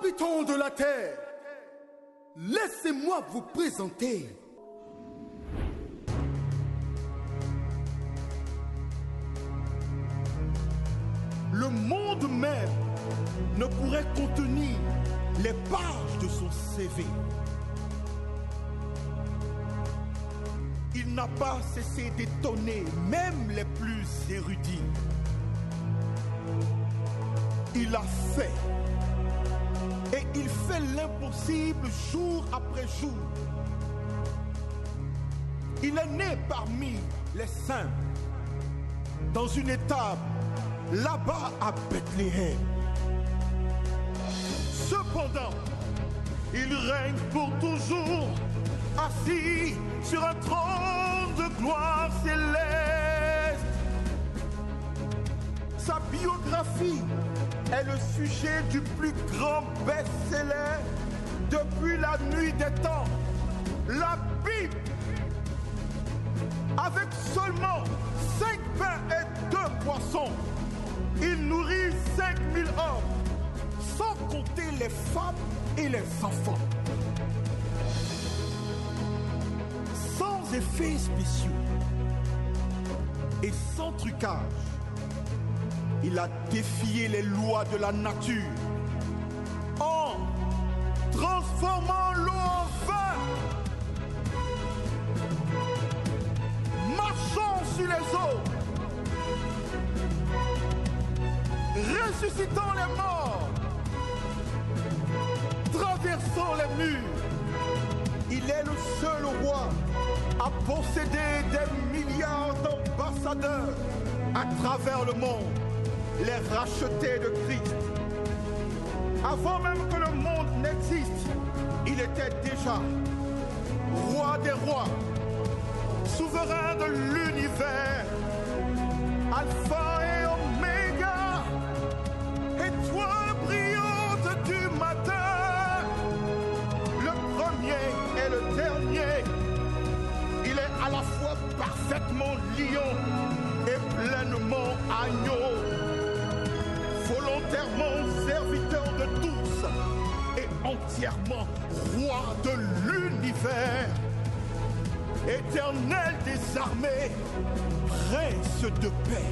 Habitants de la terre, laissez-moi vous présenter le monde même ne pourrait contenir les pages de son CV. Il n'a pas cessé d'étonner même les plus érudits. Il a fait et il fait l'impossible jour après jour. Il est né parmi les saints dans une étable là-bas à Bethléem. Cependant, il règne pour toujours, assis sur un trône de gloire céleste. Sa biographie est le sujet du plus grand best-seller depuis la nuit des temps, la Bible. Avec seulement 5 pains et 2 poissons, il nourrit 5000 hommes, sans compter les femmes et les enfants. Sans effets spéciaux et sans trucage, il a défié les lois de la nature en transformant l'eau en vin, marchant sur les eaux, ressuscitant les morts, traversant les murs. Il est le seul roi à posséder des milliards d'ambassadeurs à travers le monde, les rachetés de Christ. Avant même que le monde n'existe, il était déjà roi des rois, souverain de l'univers, alpha et oméga, étoile brillante du matin, le premier et le dernier. Il est à la fois parfaitement lion et pleinement agneau, volontairement serviteur de tous et entièrement roi de l'univers, éternel des armées, prince de paix.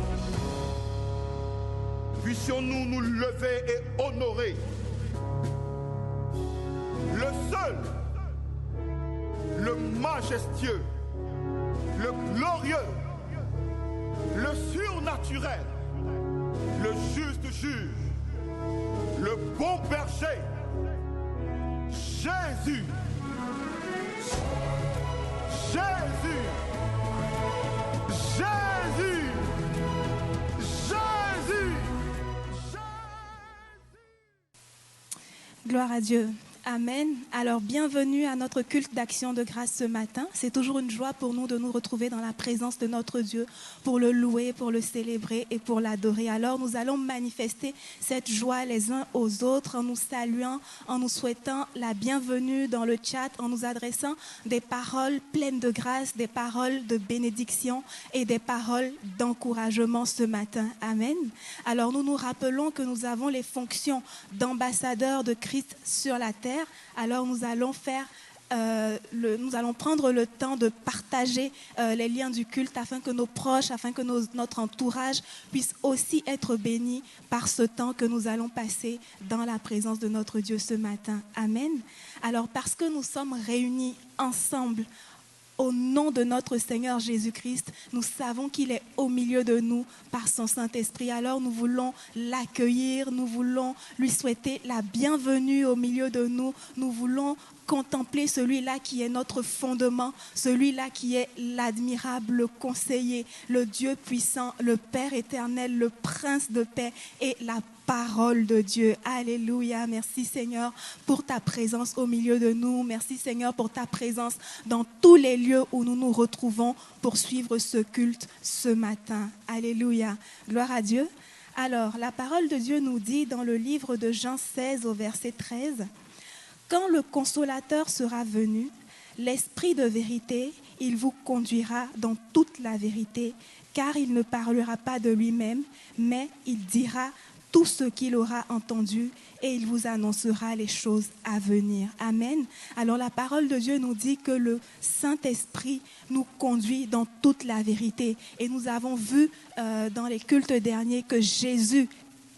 Puissions-nous nous lever et honorer le seul, le majestueux, le glorieux, le surnaturel, le juste juge, le bon berger, Jésus. Jésus. Jésus. Jésus. Gloire à Dieu. Amen. Alors, bienvenue à notre culte d'action de grâce ce matin. C'est toujours une joie pour nous de nous retrouver dans la présence de notre Dieu pour le louer, pour le célébrer et pour l'adorer. Alors, nous allons manifester cette joie les uns aux autres en nous saluant, en nous souhaitant la bienvenue dans le chat, en nous adressant des paroles pleines de grâce, des paroles de bénédiction et des paroles d'encouragement ce matin. Amen. Alors, nous nous rappelons que nous avons les fonctions d'ambassadeurs de Christ sur la terre. Alors nous allons prendre le temps de partager les liens du culte afin que nos proches, afin que notre entourage puisse aussi être béni par ce temps que nous allons passer dans la présence de notre Dieu ce matin. Amen. Alors parce que nous sommes réunis ensemble au nom de notre Seigneur Jésus-Christ, nous savons qu'il est au milieu de nous par son Saint-Esprit. Alors nous voulons l'accueillir, nous voulons lui souhaiter la bienvenue au milieu de nous. Nous voulons contempler celui-là qui est notre fondement, celui-là qui est l'admirable conseiller, le Dieu puissant, le Père éternel, le Prince de paix et la parole de Dieu. Alléluia. Merci Seigneur pour ta présence au milieu de nous. Merci Seigneur pour ta présence dans tous les lieux où nous nous retrouvons pour suivre ce culte ce matin. Alléluia. Gloire à Dieu. Alors, la parole de Dieu nous dit dans le livre de Jean 16 au verset 13, « Quand le Consolateur sera venu, l'Esprit de vérité, il vous conduira dans toute la vérité, car il ne parlera pas de lui-même, mais il dira tout ce qu'il aura entendu et il vous annoncera les choses à venir. Amen. Alors la parole de Dieu nous dit que le Saint-Esprit nous conduit dans toute la vérité. Et nous avons vu dans les cultes derniers que Jésus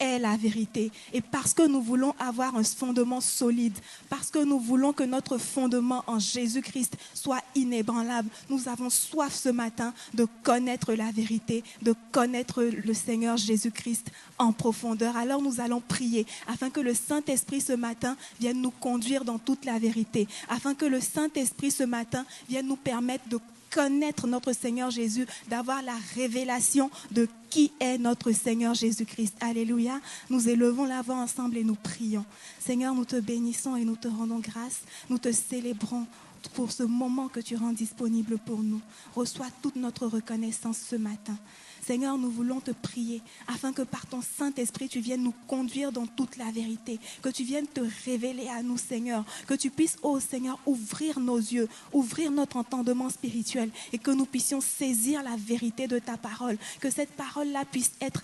est la vérité. Et parce que nous voulons avoir un fondement solide, parce que nous voulons que notre fondement en Jésus-Christ soit inébranlable, nous avons soif ce matin de connaître la vérité, de connaître le Seigneur Jésus-Christ en profondeur. Alors nous allons prier afin que le Saint-Esprit ce matin vienne nous conduire dans toute la vérité, afin que le Saint-Esprit ce matin vienne nous permettre de connaître notre Seigneur Jésus, d'avoir la révélation de qui est notre Seigneur Jésus-Christ. Alléluia. Nous élevons la voix ensemble et nous prions. Seigneur, nous te bénissons et nous te rendons grâce. Nous te célébrons pour ce moment que tu rends disponible pour nous. Reçois toute notre reconnaissance ce matin. Seigneur, nous voulons te prier afin que par ton Saint-Esprit, tu viennes nous conduire dans toute la vérité, que tu viennes te révéler à nous, Seigneur, que tu puisses, oh Seigneur, ouvrir nos yeux, ouvrir notre entendement spirituel et que nous puissions saisir la vérité de ta parole, que cette parole-là puisse être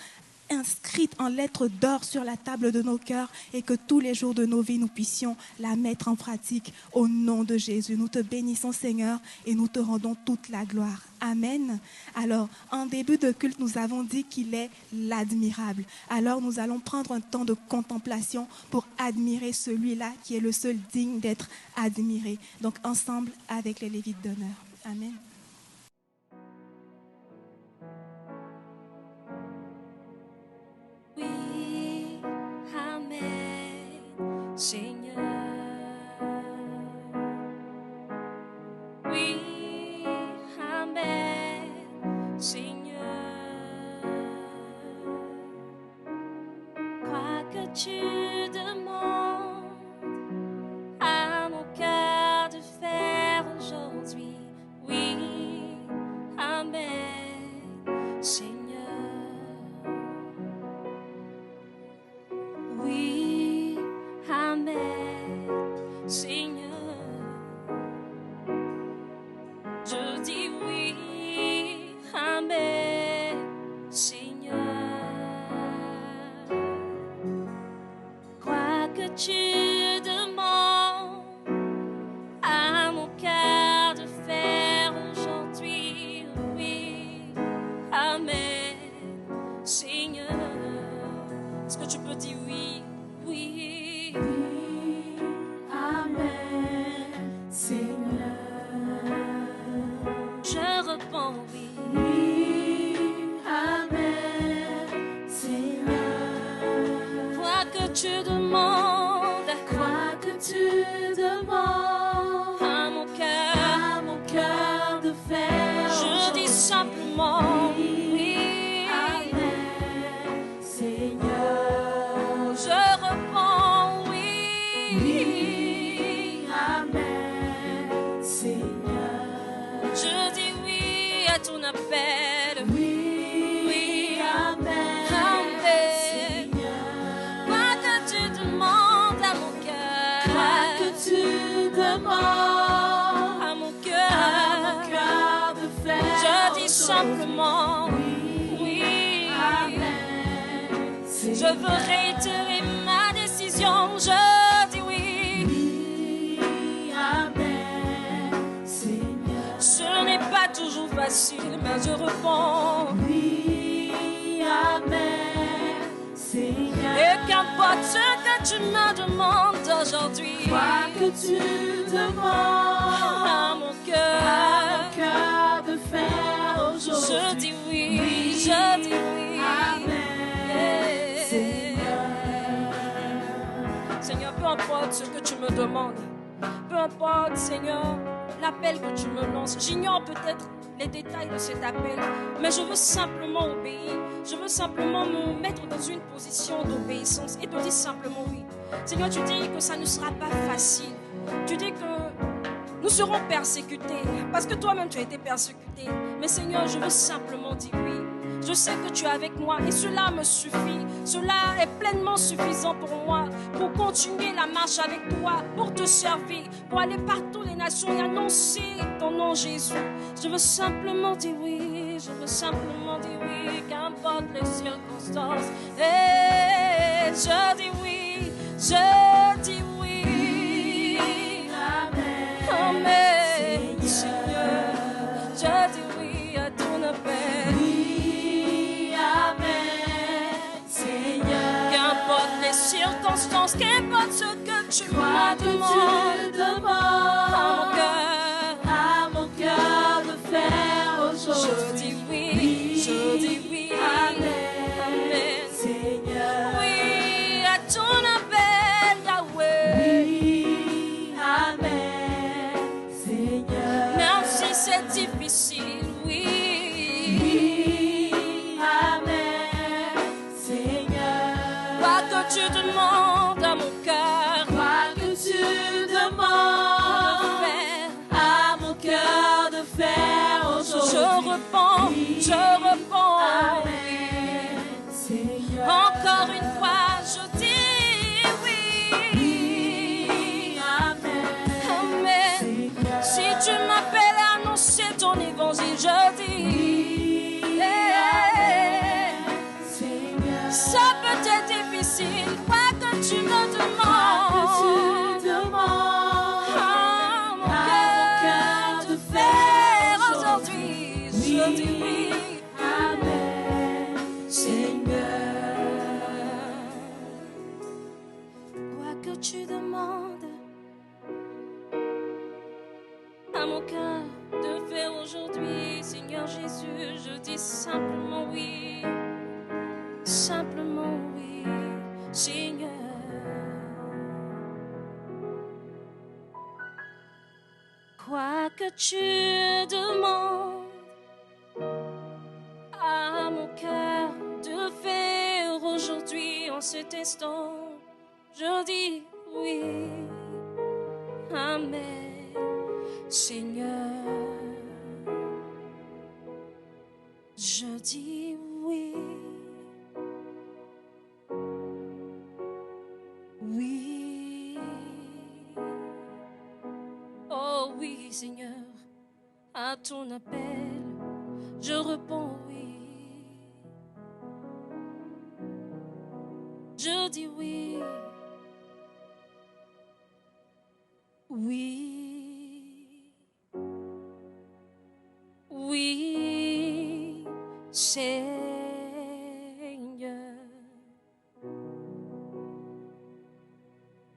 inscrite en lettres d'or sur la table de nos cœurs et que tous les jours de nos vies, nous puissions la mettre en pratique au nom de Jésus. Nous te bénissons, Seigneur, et nous te rendons toute la gloire. Amen. Alors, en début de culte, nous avons dit qu'il est l'admirable. Alors, nous allons prendre un temps de contemplation pour admirer celui-là qui est le seul digne d'être admiré. Donc, ensemble avec les Lévites d'honneur. Amen. Oui, Amen, Seigneur. Oui, Amen, Seigneur. Quoi que tu demandes à mon cœur de faire aujourd'hui, oui, Amen, Seigneur. Oui, Amen, Seigneur. Je dis oui, Amen, Seigneur. Quoi que tu demandes à mon cœur de faire aujourd'hui, oui, Amen, Seigneur. Est-ce que tu peux dire oui, oui, Oui, Amen, Seigneur. je réponds oui. Oui, Amen, Seigneur. Quoi que tu demandes Quoi que tu demandes à mon cœur, à mon cœur de faire, je dis simplement oui. Amen, Seigneur. Je réponds oui. Oui, Amen, Seigneur. Je dis oui à ton appel. Oui, Amen, Amen. Seigneur. Quoi que tu demandes à mon cœur, Quoi que tu demandes à mon à mon cœur, cœur de faire, je dis simplement oui, Amen, Je Seigneur. veux réitérer ma décision. Je dis oui. Oui, Amen, Seigneur. Ce n'est pas toujours facile, mais je réponds. Oui, Amen, Seigneur. Et qu'importe ce que tu me demandes aujourd'hui, Quoi que tu demandes à mon à cœur, mon cœur de faire aujourd'hui, je dis oui. Je dis oui. Amen, Seigneur. Seigneur, peu importe ce que tu me demandes, peu importe, Seigneur, l'appel que tu me lances, j'ignore peut-être les détails de cet appel, mais je veux simplement obéir. Je veux simplement me mettre dans une position d'obéissance et te dire simplement oui. Seigneur, tu dis que ça ne sera pas facile. Tu dis que nous serons persécutés parce que toi-même tu as été persécuté. Mais Seigneur, je veux simplement dire oui. Je sais que tu es avec moi et cela me suffit. Cela est pleinement suffisant pour moi, pour continuer la marche avec toi, pour te servir, pour aller partout les nations et annoncer ton nom Jésus. Je veux simplement dire oui, je veux simplement dire oui, qu'importe les circonstances. Et je dis oui, je dis oui. Amen. Amen, Seigneur. Je dis oui à ton appel. Oui, Amen, Seigneur. Qu'importe les circonstances, qu'importe ce que tu Quoi me que demandes. tu demandes À mon cœur, à mon cœur de faire aujourd'hui. je dis oui, je dis oui. Amen, Amen. Seigneur. Oui, à ton appel, Yahweh. Oui, Amen, Seigneur. Même si c'est difficile, oui. Oui, Amen, Seigneur. Quoi que tu demandes à mon cœur, Quoi que tu de demandes faire, à mon cœur de faire aujourd'hui. je réponds. Amen, Seigneur. Encore une fois, je dis oui. Oui, Amen, Amen. Seigneur. Si tu m'appelles à annoncer ton évangile, je dis. Seigneur. Ça peut être difficile, quoi que tu me Quoi que demandes. tu demandes À mon cœur cœur de de faire faire aujourd'hui, je dis oui. Amen, Seigneur. Quoi que tu demandes à mon cœur de faire aujourd'hui, Seigneur Jésus, je dis simplement oui. Simplement oui, Seigneur. Quoi que tu demandes à mon cœur de faire aujourd'hui, en cet instant, je dis oui. Amen, Seigneur. Je dis oui. Oui. Oh oui, Seigneur, à ton appel, je réponds oui. Je dis oui. Oui. Oui, Seigneur.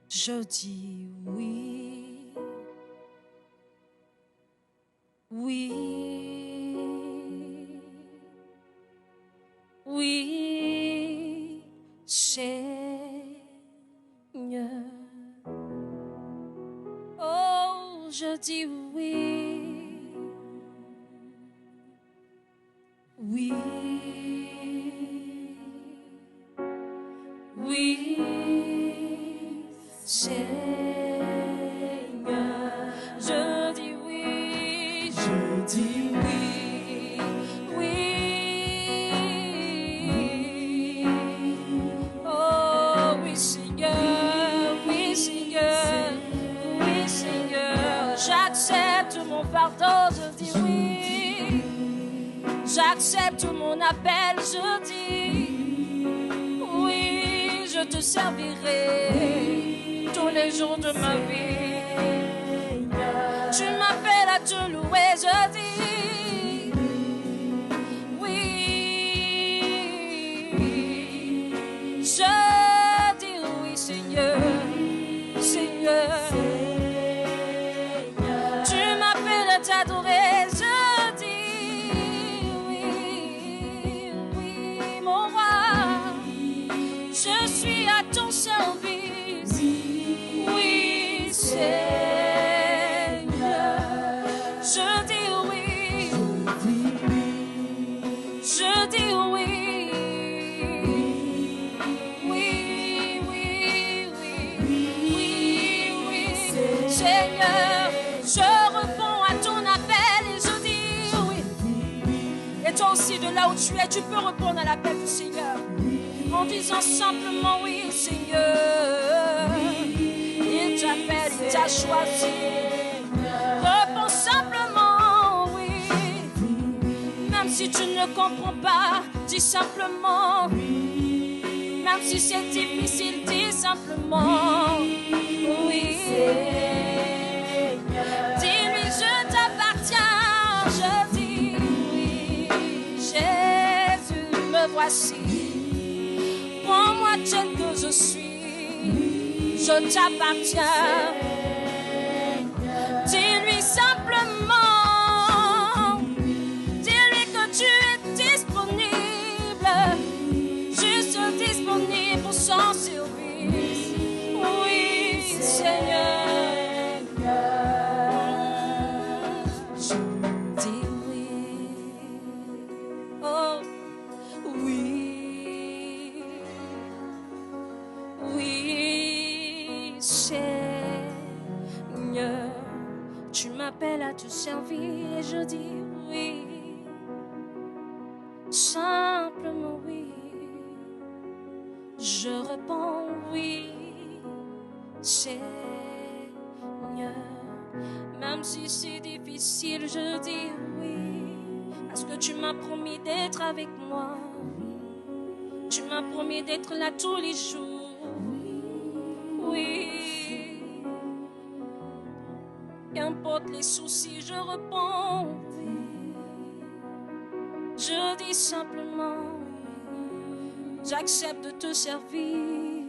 Je dis oui. Oui. Oui, Seigneur. Oh, je dis oui. Oui. Oui, Seigneur. Je dis oui. Je dis oui. Oui. Oh oui, Seigneur. Oui, Seigneur. Oui, Seigneur. J'accepte mon pardon, je dis oui. J'accepte mon appel, je dis oui. Je te servirai tous les jours de ma vie. Tu m'appelles à te louer, je dis oui. Je dis oui, Seigneur, Seigneur. Tu m'appelles à t'adorer, je dis oui, oui, mon roi. Je suis à ton service, oui, Seigneur. Je dis oui, je dis oui. Oui, oui, oui, oui, oui, Seigneur. Je réponds à ton appel et je dis oui. Et toi aussi, de là où tu es, tu peux répondre à l'appel du Seigneur en disant simplement oui, Seigneur. Il t'appelle, il t'a choisi. Réponds simplement oui. comprends pas, dis simplement. Même si c'est difficile, dis simplement. Oui. Dis-lui, je t'appartiens. Je dis oui. Jésus, me voici. Prends-moi tel que je suis. Je t'appartiens. Dis-lui simplement. Dis-lui que tu es disponible. Juste disponible pour son service. Oui, Seigneur. Je dis oui. Oh, oui. Oui, Seigneur. Tu m'appelles à te servir et je dis oui. Simplement oui. Je réponds oui, Seigneur. Même si c'est difficile, je dis oui. Parce que tu m'as promis d'être avec moi. Tu m'as promis d'être là tous les jours. Oui. Qu'importe les soucis, je réponds oui. Je dis simplement j'accepte de te servir.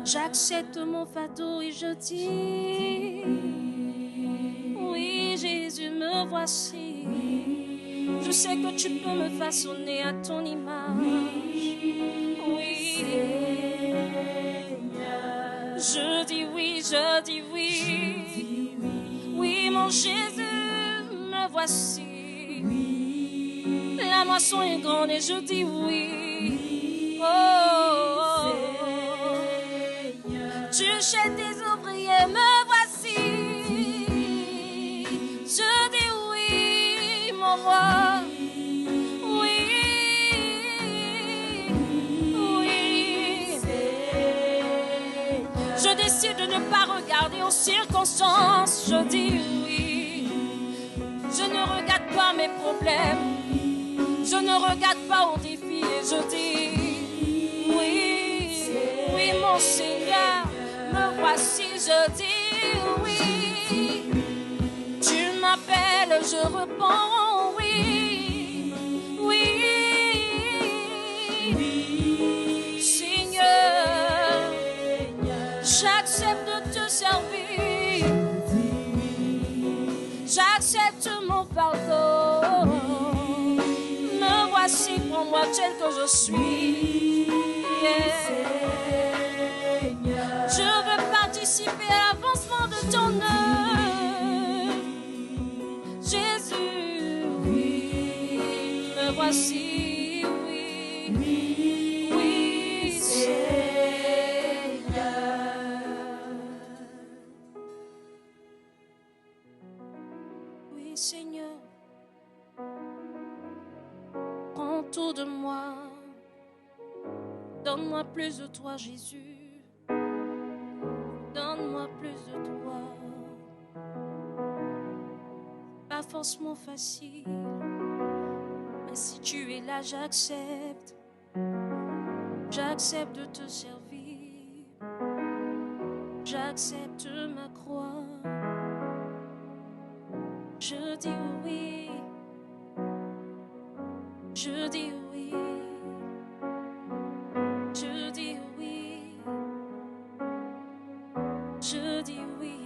J'accepte mon fardeau et je dis oui, Jésus, me voici. Je sais que tu peux me façonner à ton image. Oui, je dis oui, je dis oui. Oui, mon Jésus, me voici. La moisson est grande et je dis oui. Oh, tu jettes des ouvriers, me voici. Je dis oui, mon roi. Oui, oui. Je décide de ne pas regarder aux circonstances. Je dis oui. Je ne regarde pas mes problèmes. Je ne regarde pas aux défis et je dis oui, oui mon Seigneur, me voici, je dis oui. Tu m'appelles, je réponds oui, oui. Seigneur, j'accepte de te servir. J'accepte mon fardeau. Voici, prends-moi tel que je suis. Yeah. Je veux participer à l'avancement de ton œuvre. Jésus, oui, me voici, oui, oui, Seigneur. Oui, Seigneur. Prends tout de moi, donne-moi plus de toi, Jésus, donne-moi plus de toi. Pas forcément facile, mais si tu es là, j'accepte, j'accepte de te servir, j'accepte ma croix, je dis oui. Je dis oui, je dis oui, je dis oui,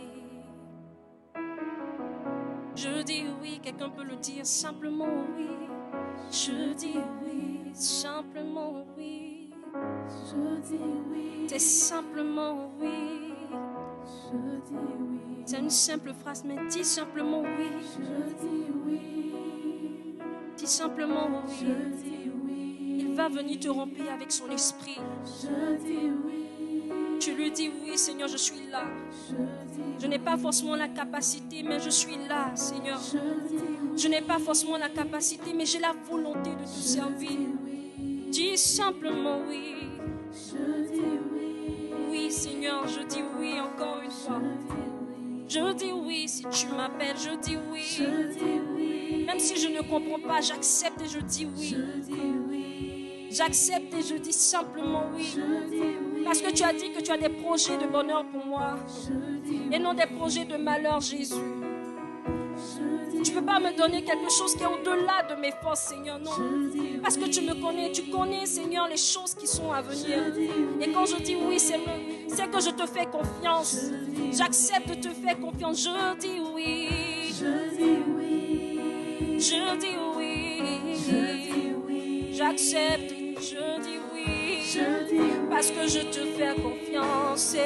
je dis oui, quelqu'un peut le dire simplement oui, je dis oui, simplement oui, je dis oui, c'est simplement oui, je dis oui, c'est une simple phrase, mais dis simplement oui, je dis oui. Dis simplement oui. Je dis oui. Il va venir te remplir avec son esprit. Je dis oui. Tu lui dis oui, Seigneur, je suis là. Je n'ai pas forcément la capacité, mais je suis là, Seigneur. Je n'ai pas forcément la capacité, mais j'ai la volonté de te servir. Dis simplement oui. Je dis oui. Oui, Seigneur, je dis oui encore une fois. Je dis oui si tu m'appelles, je dis oui. Je dis oui. Même si je ne comprends pas, j'accepte et je dis oui. Je dis oui. J'accepte et je dis simplement oui. Je dis oui. Parce que tu as dit que tu as des projets de bonheur pour moi Je dis oui. et non des projets de malheur, Jésus. Tu ne peux pas me donner quelque chose qui est au-delà de mes forces, Seigneur, non. Parce que tu me connais, tu connais, Seigneur, les choses qui sont à venir. Et quand je dis oui, c'est que je te fais confiance. J'accepte de te faire confiance. Je dis oui. Je dis oui. Je dis oui. Je dis oui. J'accepte, je dis oui. Je dis oui. Parce que je te fais confiance.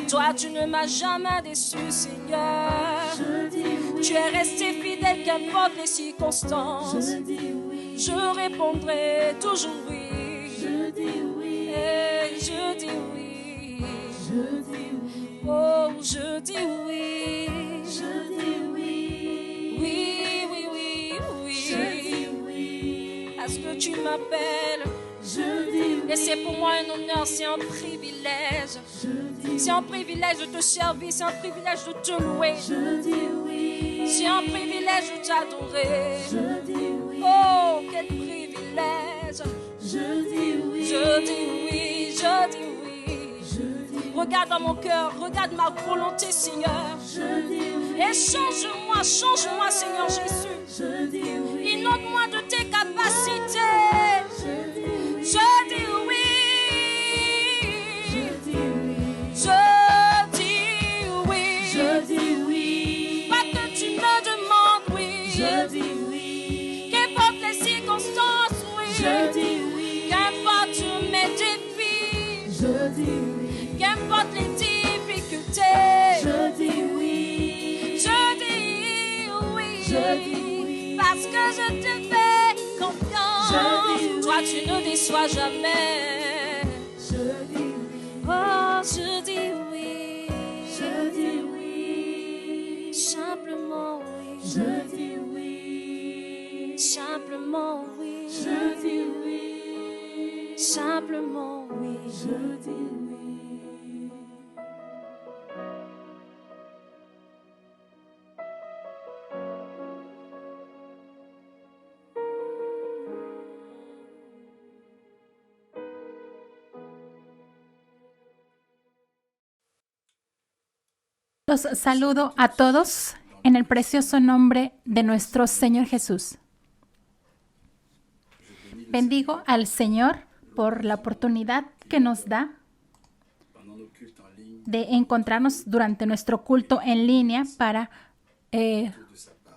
Toi, tu ne m'as jamais déçu, Seigneur. Je dis oui. Tu es resté fidèle, qu'importe les circonstances. Je dis oui. Je répondrai toujours oui. Je dis oui. Et je dis oui. Je dis oui. Oh, je dis oui. Je dis oui. Oui, oui, oui, oui. Je dis oui. Parce que tu m'appelles. Je dis oui. Et c'est pour moi un honneur, c'est un privilège. Je dis C'est un privilège de te servir, c'est un privilège de te louer. Je dis oui. C'est un privilège de t'adorer. Je dis oui. Oh, quel privilège. Je dis oui. Je dis oui, je dis oui. Je dis Regarde dans mon cœur, regarde ma volonté, Seigneur. Je dis oui. Et change-moi, change-moi, Seigneur Jésus. Je dis oui. Inonde-moi de tes capacités. Je dis oui. Je dis oui. Je dis oui. Je dis oui. Je dis oui. Pas que tu me demandes oui. Je dis oui. Qu'importe les circonstances, oui. Je dis oui. Qu'importe mes défis. Je dis oui. Qu'importe les difficultés. Je dis oui. Je dis oui. Je dis oui. Parce que je te fais confiance. Je dis oui. Toi, tu ne déçois jamais. Je dis oui. Oh, je dis oui. Je dis oui. Simplement oui. Je dis oui. Simplement oui. Je dis oui. Simplement oui. Je dis oui. Los saludo a todos en el precioso nombre de nuestro Señor Jesús. Bendigo al Señor por la oportunidad que nos da de encontrarnos durante nuestro culto en línea para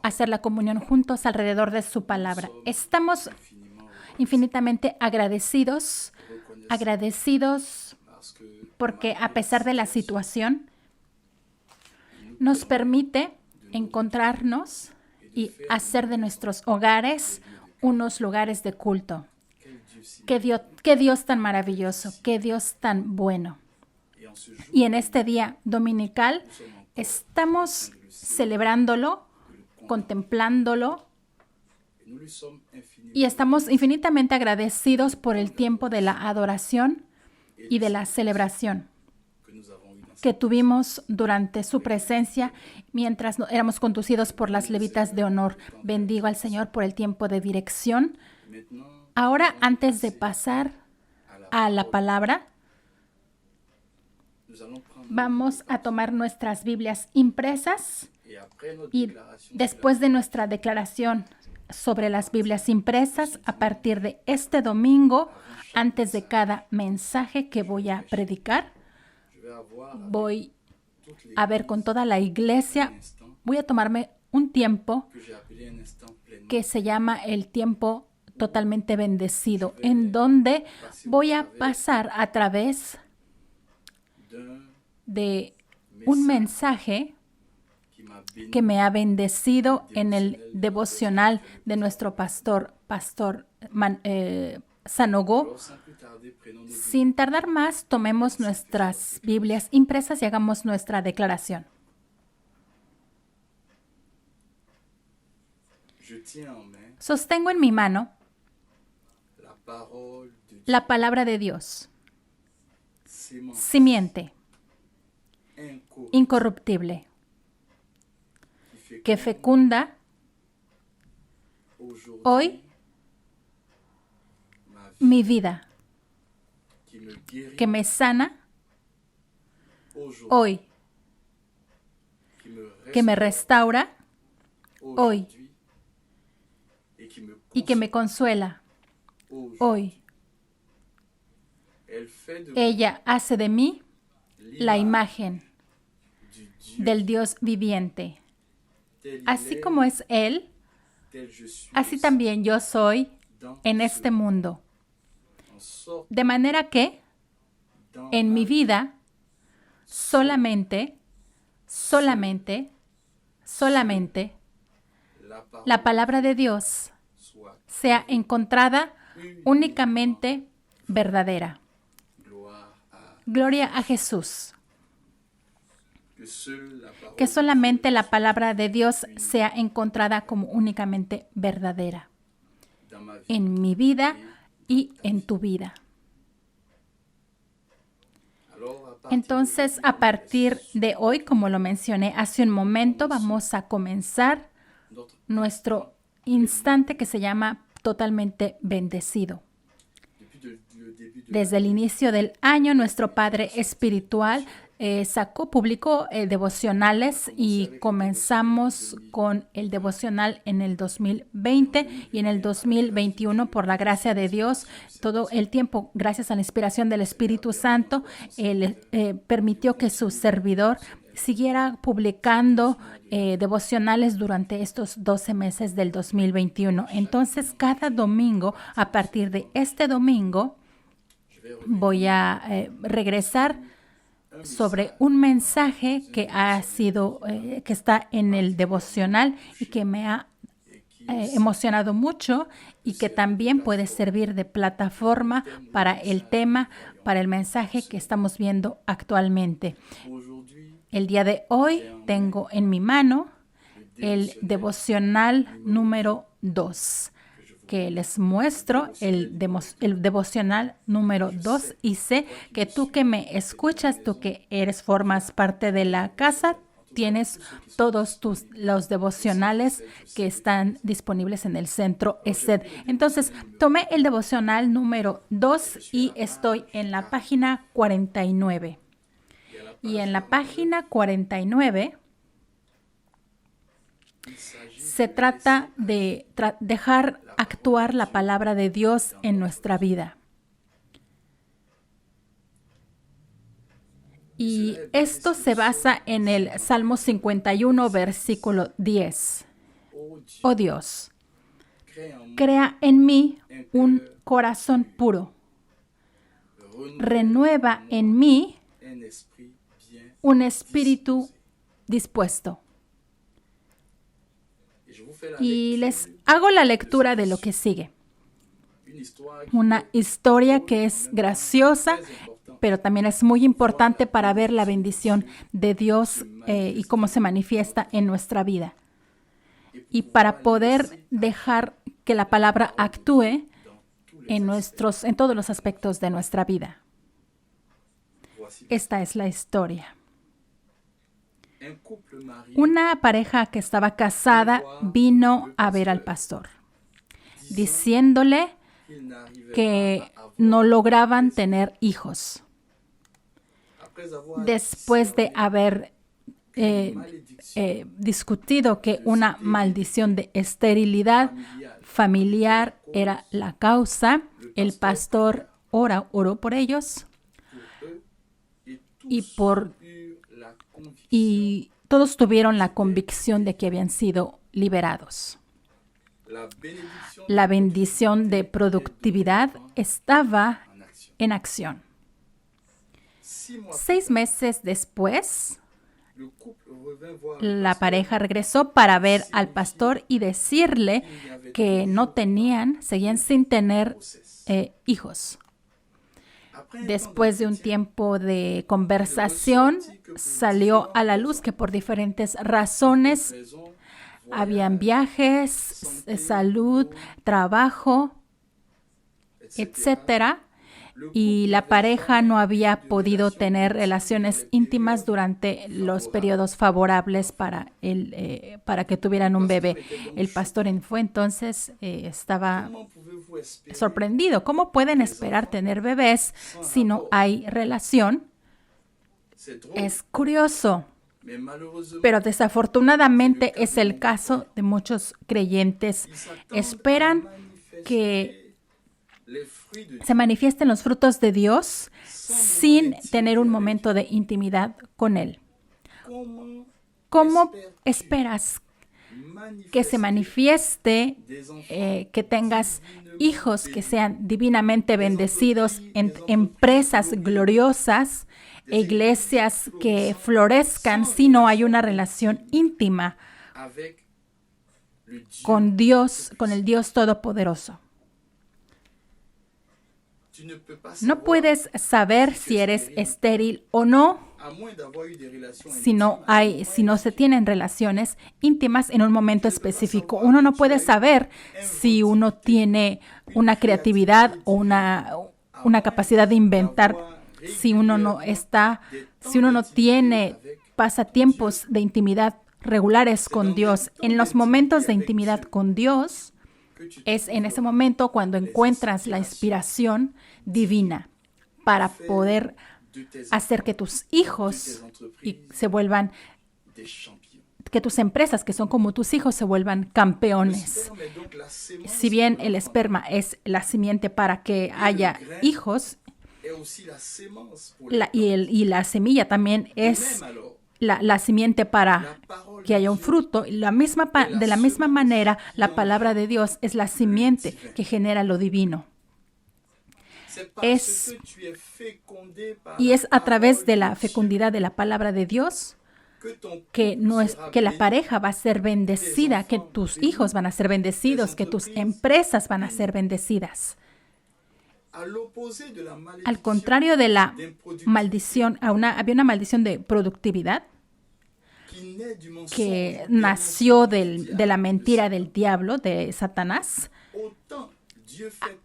hacer la comunión juntos alrededor de su palabra. Estamos infinitamente agradecidos porque a pesar de la situación, nos permite encontrarnos y hacer de nuestros hogares unos lugares de culto. Qué Dios tan maravilloso, qué Dios tan bueno. Y en este día dominical estamos celebrándolo, contemplándolo y estamos infinitamente agradecidos por el tiempo de la adoración y de la celebración que tuvimos durante su presencia mientras éramos conducidos por las levitas de honor. Bendigo al Señor por el tiempo de dirección. Ahora, antes de pasar a la palabra, vamos a tomar nuestras Biblias impresas y después de nuestra declaración sobre las Biblias impresas, a partir de este domingo, antes de cada mensaje que voy a predicar, voy a ver con toda la iglesia, voy a tomarme un tiempo que se llama el tiempo totalmente bendecido, en donde voy a pasar a través de un mensaje que me ha bendecido en el devocional de nuestro pastor Sanogo. Sin tardar más, tomemos nuestras Biblias impresas y hagamos nuestra declaración. Sostengo en mi mano la palabra de Dios, simiente. incorruptible, que fecunda hoy mi vida, que me sana hoy, que me restaura hoy y que me consuela hoy. Ella hace de mí la imagen del Dios viviente. Así como es Él, así también yo soy en este mundo. De manera que en mi vida solamente la palabra de Dios sea encontrada únicamente verdadera. Gloria a Jesús. Que solamente la palabra de Dios sea encontrada como únicamente verdadera en mi vida y en tu vida. Entonces, a partir de hoy, como lo mencioné hace un momento, vamos a comenzar nuestro instante que se llama Totalmente Bendecido. Desde el inicio del año, nuestro Padre Espiritual publicó devocionales y comenzamos con el devocional en el 2020 y en el 2021, por la gracia de Dios, todo el tiempo, gracias a la inspiración del Espíritu Santo, Él permitió que su servidor siguiera publicando devocionales durante estos 12 meses del 2021. Entonces, cada domingo, a partir de este domingo, voy a regresar sobre un mensaje que que está en el devocional y que me ha emocionado mucho y que también puede servir de plataforma para el tema, para el mensaje que estamos viendo actualmente. El día de hoy tengo en mi mano el devocional número 2. Que les muestro el devocional número 2 y sé que tú que me escuchas, tú que formas parte de la casa, tienes todos los devocionales que están disponibles en el centro ESED. Entonces, tomé el devocional número 2 y estoy en la página 49. Y en la página 49 se trata de dejar actuar la palabra de Dios en nuestra vida. Y esto se basa en el Salmo 51, versículo 10. Oh Dios, crea en mí un corazón puro. Renueva en mí un espíritu dispuesto. Y les hago la lectura de lo que sigue. Una historia que es graciosa, pero también es muy importante para ver la bendición de Dios y cómo se manifiesta en nuestra vida. Y para poder dejar que la palabra actúe en todos los aspectos de nuestra vida. Esta es la historia. Una pareja que estaba casada vino a ver al pastor, diciéndole que no lograban tener hijos. Después de haber discutido que una maldición de esterilidad familiar era la causa, el pastor oró por ellos y todos tuvieron la convicción de que habían sido liberados. La bendición de productividad estaba en acción. 6 meses después, la pareja regresó para ver al pastor y decirle que seguían sin tener hijos. Después de un tiempo de conversación, salió a la luz que por diferentes razones habían viajes, salud, trabajo, etcétera. y la pareja no había podido tener relaciones íntimas durante los periodos favorables para que tuvieran un bebé. El pastor fue entonces estaba sorprendido. ¿Cómo pueden esperar tener bebés si no hay relación? Es curioso, pero desafortunadamente es el caso de muchos creyentes. Esperan que se manifiesten los frutos de Dios sin tener un momento de intimidad con Él. ¿Cómo esperas que se manifieste, que tengas hijos que sean divinamente bendecidos en empresas gloriosas, iglesias que florezcan si no hay una relación íntima con Dios, con el Dios Todopoderoso? No puedes saber si eres estéril o no si no se tienen relaciones íntimas en un momento específico. Uno no puede saber si uno tiene una creatividad o una capacidad de inventar, si uno no tiene pasatiempos de intimidad regulares con Dios. En los momentos de intimidad con Dios, es en ese momento cuando encuentras la inspiración divina para poder hacer que tus hijos que tus empresas, que son como tus hijos, se vuelvan campeones. Si bien el esperma es la simiente para que haya hijos, y la semilla también es la simiente para que haya un fruto. De la misma manera, la palabra de Dios es la simiente que genera lo divino. Y es a través de la fecundidad de la palabra de Dios que la pareja va a ser bendecida, que tus hijos van a ser bendecidos, que tus empresas van a ser bendecidas. Al contrario de la maldición, había una maldición de productividad que nació de la mentira del diablo, de Satanás.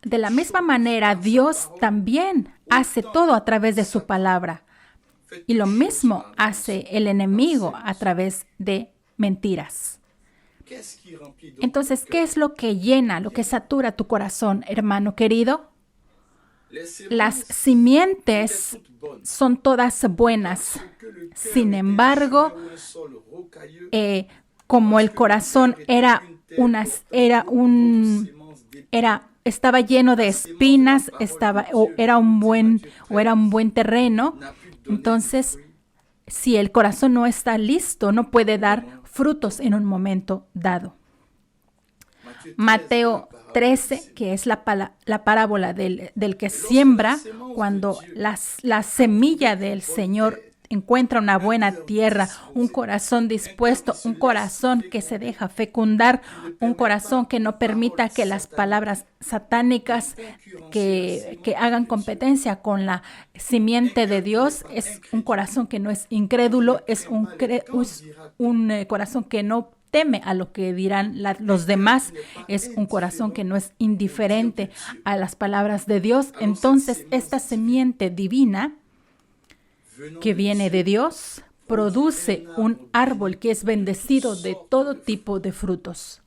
De la misma manera, Dios también hace todo a través de su palabra. Y lo mismo hace el enemigo a través de mentiras. Entonces, ¿qué es lo que llena, lo que satura tu corazón, hermano querido? Las simientes son todas buenas. Sin embargo, como el corazón estaba lleno de espinas, era un buen terreno, entonces si el corazón no está listo, no puede dar frutos en un momento dado. Mateo 13, que es la parábola del que siembra, cuando la semilla del Señor encuentra una buena tierra, un corazón dispuesto, un corazón que se deja fecundar, un corazón que no permita que las palabras satánicas que hagan competencia con la simiente de Dios. Es un corazón que no es incrédulo, es un corazón que no teme a lo que dirán los demás, es un corazón que no es indiferente a las palabras de Dios. Entonces, esta simiente divina que viene de Dios produce un árbol que es bendecido de todo tipo de frutos.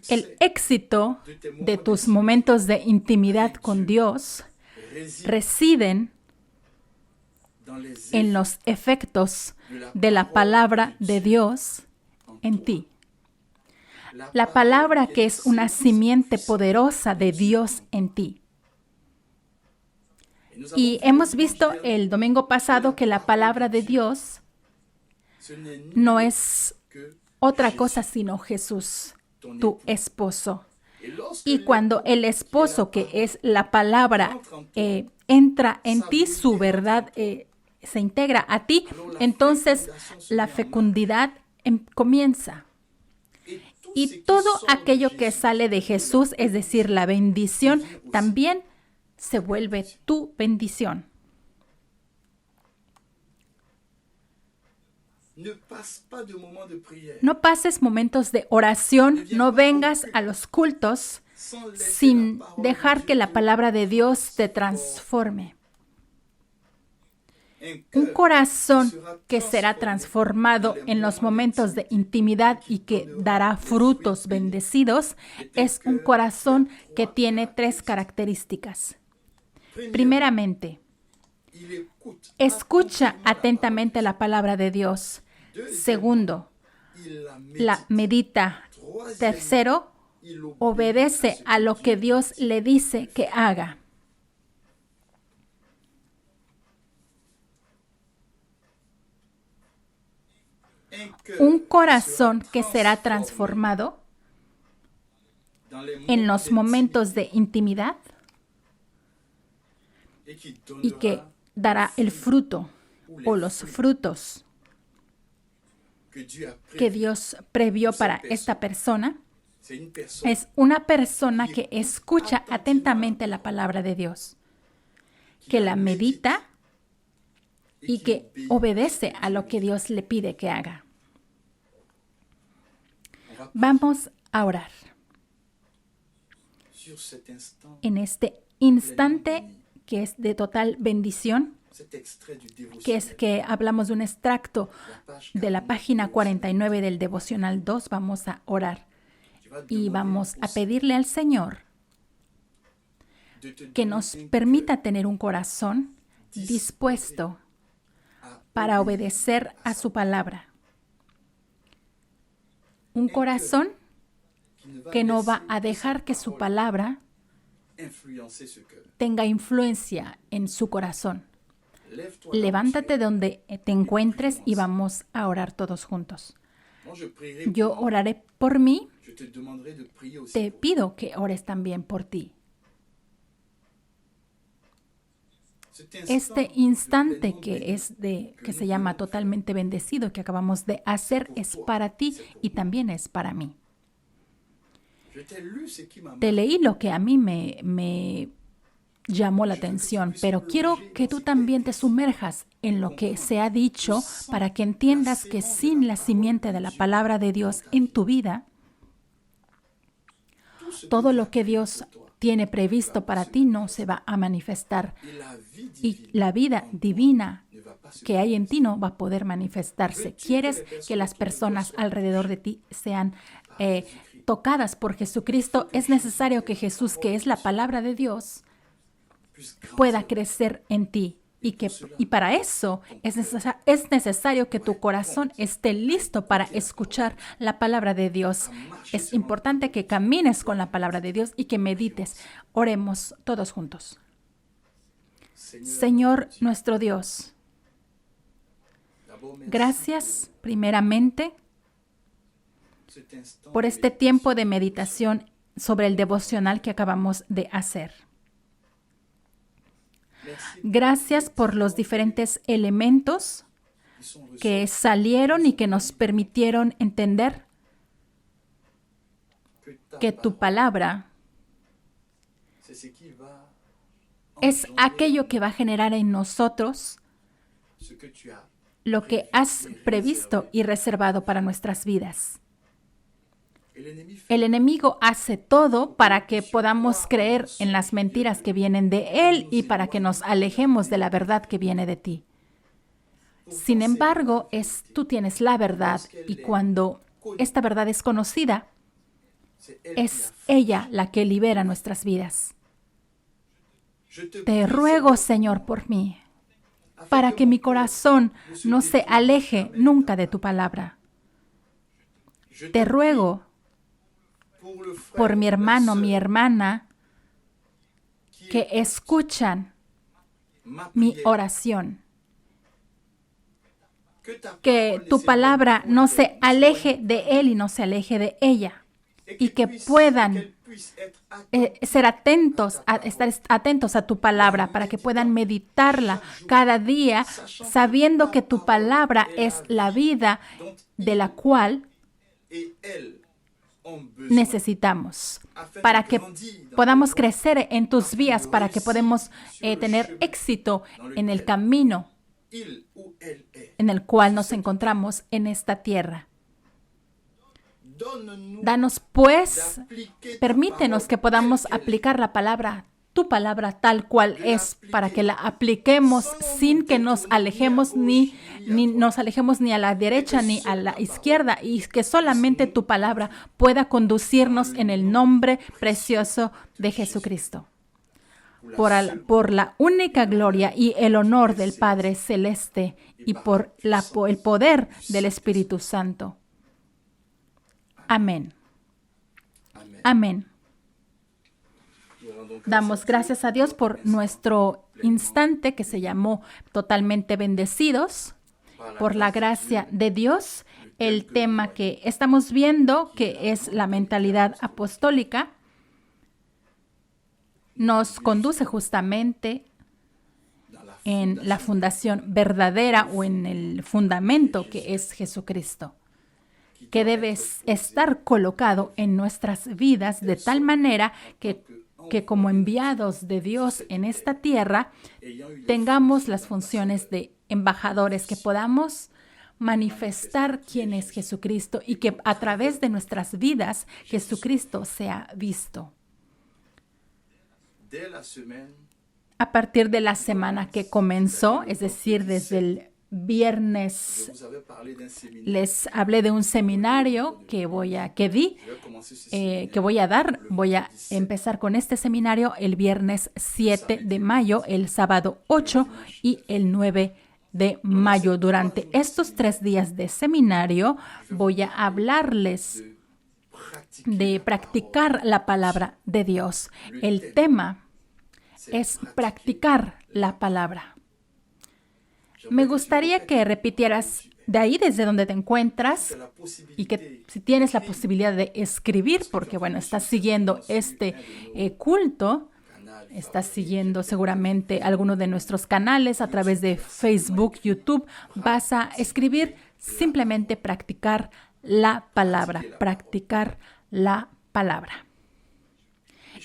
El éxito de tus momentos de intimidad con Dios residen en los efectos de la palabra de Dios en ti. La palabra que es una simiente poderosa de Dios en ti. Y hemos visto el domingo pasado que la palabra de Dios no es otra cosa sino Jesús, tu esposo. Y cuando el esposo, que es la palabra, entra en ti, su verdad se integra a ti, entonces la fecundidad comienza. Y todo aquello que sale de Jesús, es decir, la bendición, también se vuelve tu bendición. No pases momentos de oración, no vengas a los cultos sin dejar que la palabra de Dios te transforme. Un corazón que será transformado en los momentos de intimidad y que dará frutos bendecidos es un corazón que tiene 3 características. Primeramente, escucha atentamente la palabra de Dios. Segundo, la medita. Tercero, obedece a lo que Dios le dice que haga. Un corazón que será transformado en los momentos de intimidad y que dará el fruto o los frutos que Dios previó para esta persona. Es una persona que escucha atentamente la palabra de Dios, que la medita y que obedece a lo que Dios le pide que haga. Vamos a orar. En este instante que es de total bendición, que es que hablamos de un extracto de la página 49 del Devocional 2, vamos a orar y vamos a pedirle al Señor que nos permita tener un corazón dispuesto para obedecer a su palabra. Un corazón que no va a dejar que su palabra tenga influencia en su corazón. Levántate donde te encuentres y vamos a orar todos juntos. Yo oraré por mí. Te pido que ores también por ti. Este instante que se llama totalmente bendecido, que acabamos de hacer, es para ti y también es para mí. Te leí lo que a mí me llamó la atención, pero quiero que tú también te sumerjas en lo que se ha dicho para que entiendas que sin la simiente de la palabra de Dios en tu vida, todo lo que Dios tiene previsto para ti no se va a manifestar y la vida divina que hay en ti no va a poder manifestarse. ¿Quieres que las personas alrededor de ti sean tocadas por Jesucristo? Es necesario que Jesús, que es la palabra de Dios, pueda crecer en ti. Y para eso es necesario que tu corazón esté listo para escuchar la palabra de Dios. Es importante que camines con la palabra de Dios y que medites. Oremos todos juntos. Señor nuestro Dios, gracias primeramente por este tiempo de meditación sobre el devocional que acabamos de hacer. Gracias por los diferentes elementos que salieron y que nos permitieron entender que tu palabra es aquello que va a generar en nosotros lo que has previsto y reservado para nuestras vidas. El enemigo hace todo para que podamos creer en las mentiras que vienen de él y para que nos alejemos de la verdad que viene de ti. Sin embargo, tú tienes la verdad y cuando esta verdad es conocida, es ella la que libera nuestras vidas. Te ruego, Señor, por mí, para que mi corazón no se aleje nunca de tu palabra. Te ruego por mi hermano, mi hermana, que escuchan mi oración. Que tu palabra no se aleje de él y no se aleje de ella. Y que puedan estar atentos a tu palabra, para que puedan meditarla cada día, sabiendo que tu palabra es la vida de la cual necesitamos, para que podamos crecer en tus vías, para que podamos tener éxito en el camino en el cual nos encontramos en esta tierra. Danos pues, permítenos que podamos aplicar la palabra, tu palabra tal cual es, para que la apliquemos sin que nos alejemos ni nos alejemos ni a la derecha ni a la izquierda, y que solamente tu palabra pueda conducirnos en el nombre precioso de Jesucristo. Por la única gloria y el honor del Padre Celeste y por el poder del Espíritu Santo. Amén. Amén. Damos gracias a Dios por nuestro instante que se llamó Totalmente Bendecidos. Por la gracia de Dios, el tema que estamos viendo, que es la mentalidad apostólica, nos conduce justamente en la fundación verdadera o en el fundamento que es Jesucristo, que debe estar colocado en nuestras vidas de tal manera que como enviados de Dios en esta tierra tengamos las funciones de embajadores, que podamos manifestar quién es Jesucristo y que a través de nuestras vidas Jesucristo sea visto. A partir de la semana que comenzó, es decir, desde el viernes, les hablé de un seminario que voy a dar. Voy a empezar con este seminario el viernes 7 de mayo, el sábado 8 y el 9 de mayo. Durante estos 3 días de seminario voy a hablarles de practicar la palabra de Dios. El tema es practicar la palabra. Me gustaría que repitieras de ahí desde donde te encuentras y que si tienes la posibilidad de escribir, porque bueno, estás siguiendo este culto, estás siguiendo seguramente alguno de nuestros canales a través de Facebook, YouTube, vas a escribir simplemente practicar la palabra, practicar la palabra.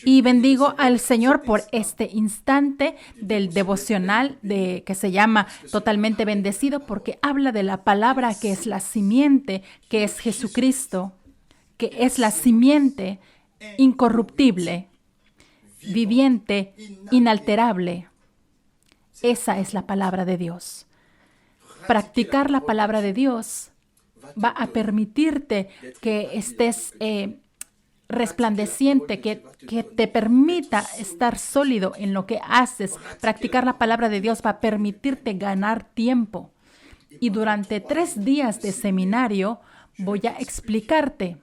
Y bendigo al Señor por este instante del devocional que se llama Totalmente Bendecido, porque habla de la palabra que es la simiente, que es Jesucristo, que es la simiente incorruptible, viviente, inalterable. Esa es la palabra de Dios. Practicar la palabra de Dios va a permitirte que estés resplandeciente, que te permita estar sólido en lo que haces. Practicar la palabra de Dios va a permitirte ganar tiempo. Y durante 3 días de seminario voy a explicarte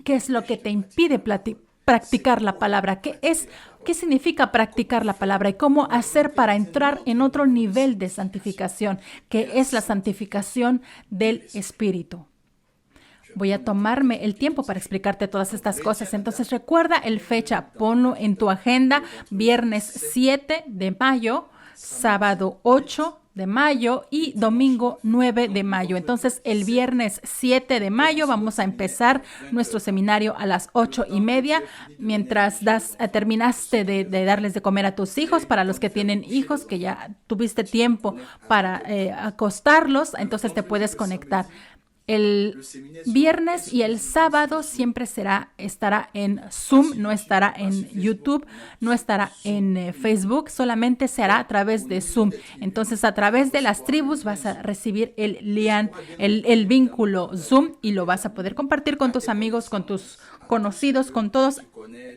qué es lo que te impide practicar la palabra, qué significa practicar la palabra y cómo hacer para entrar en otro nivel de santificación, que es la santificación del Espíritu. Voy a tomarme el tiempo para explicarte todas estas cosas. Entonces recuerda el fecha, ponlo en tu agenda, viernes 7 de mayo, sábado 8 de mayo y domingo 9 de mayo. Entonces el viernes 7 de mayo vamos a empezar nuestro seminario a las 8:30. Mientras terminaste de darles de comer a tus hijos, para los que tienen hijos, que ya tuviste tiempo para acostarlos, entonces te puedes conectar. El viernes y el sábado siempre estará en Zoom, no estará en YouTube, no estará en Facebook, solamente se hará a través de Zoom. Entonces, a través de las tribus vas a recibir el vínculo Zoom y lo vas a poder compartir con tus amigos, con tus conocidos, con todos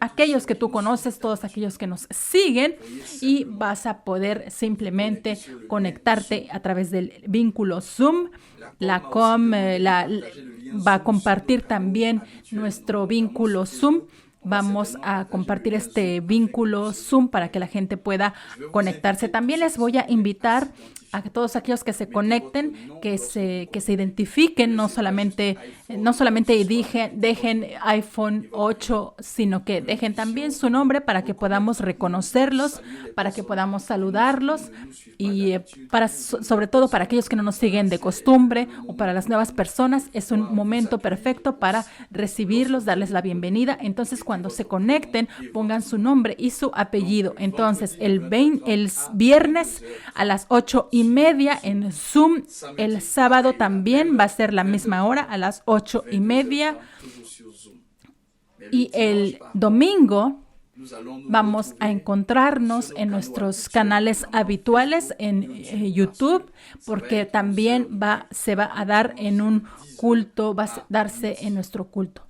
aquellos que tú conoces, todos aquellos que nos siguen, y vas a poder simplemente conectarte a través del vínculo Zoom. La COM va a compartir también nuestro vínculo Zoom. Vamos a compartir este vínculo Zoom para que la gente pueda conectarse. También les voy a invitar a todos aquellos que se conecten, que se identifiquen, no solamente dejen iPhone 8, sino que dejen también su nombre para que podamos reconocerlos, para que podamos saludarlos y sobre todo para aquellos que no nos siguen de costumbre o para las nuevas personas, es un momento perfecto para recibirlos, darles la bienvenida. Entonces, cuando se conecten, pongan su nombre y su apellido. Entonces, el viernes a las 8:30 8:30 en Zoom. El sábado también va a ser la misma hora, a las 8:30. Y el domingo vamos a encontrarnos en nuestros canales habituales en YouTube, porque también se va a dar en un culto, va a darse en nuestro culto.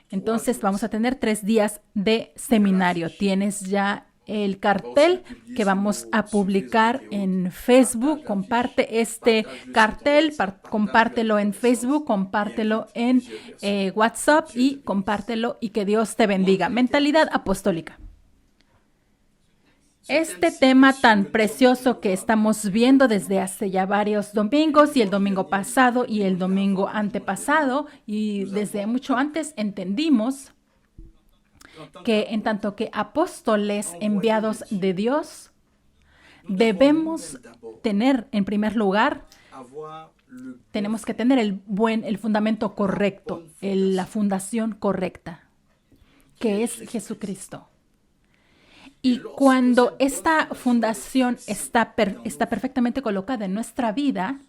Entonces vamos a tener 3 días de seminario. Tienes ya el cartel que vamos a publicar en Facebook. Comparte este cartel, compártelo en Facebook, compártelo en WhatsApp y compártelo, y que Dios te bendiga. Mentalidad apostólica. Este tema tan precioso que estamos viendo desde hace ya varios domingos, y el domingo pasado y el domingo antepasado, y desde mucho antes entendimos que en tanto que apóstoles enviados de Dios, debemos tener, en primer lugar, tenemos que tener el fundamento correcto, la fundación correcta, que es Jesucristo. Y cuando esta fundación está perfectamente colocada en nuestra vida,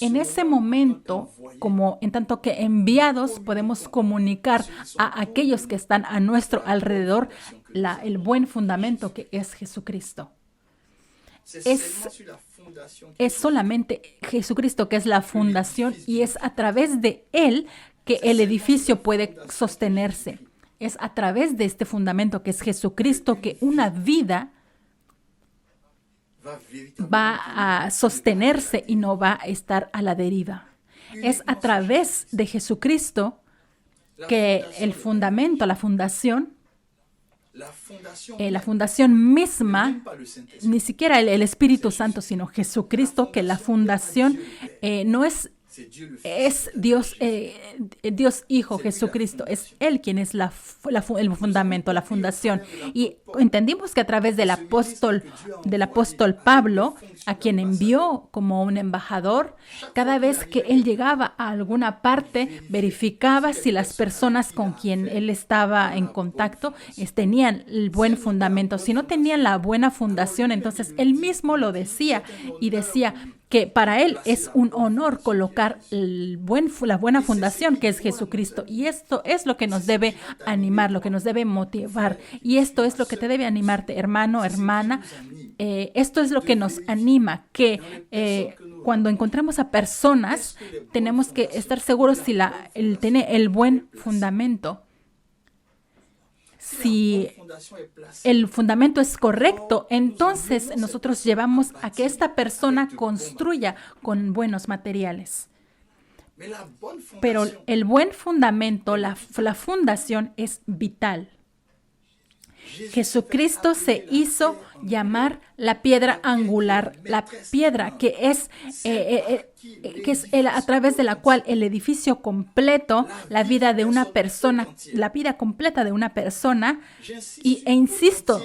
en ese momento, como en tanto que enviados, podemos comunicar a aquellos que están a nuestro alrededor el buen fundamento que es Jesucristo. Es solamente Jesucristo que es la fundación, y es a través de Él que el edificio puede sostenerse. Es a través de este fundamento que es Jesucristo que una vida va a sostenerse y no va a estar a la deriva. Es a través de Jesucristo que el fundamento, la fundación misma, ni siquiera el Espíritu Santo, sino Jesucristo, que la fundación no es Dios, Dios Hijo Jesucristo, es Él quien es el fundamento, la fundación. Y entendimos que a través del apóstol Pablo, a quien envió como un embajador, cada vez que él llegaba a alguna parte, verificaba si las personas con quien él estaba en contacto tenían el buen fundamento. Si no tenían la buena fundación, entonces él mismo lo decía, y decía que para él es un honor colocar la buena fundación, que es Jesucristo. Y esto es lo que nos debe animar, lo que nos debe motivar. Y esto es lo que te debe animarte, hermano, hermana. Esto es lo que nos anima, que cuando encontramos a personas, tenemos que estar seguros si tiene el buen fundamento. Si el fundamento es correcto, entonces nosotros llevamos a que esta persona construya con buenos materiales. Pero el buen fundamento, la fundación es vital. Jesucristo se hizo llamar la piedra angular, la piedra que es a través de la cual el edificio completo, la vida de una persona, la vida completa de una persona, e insisto,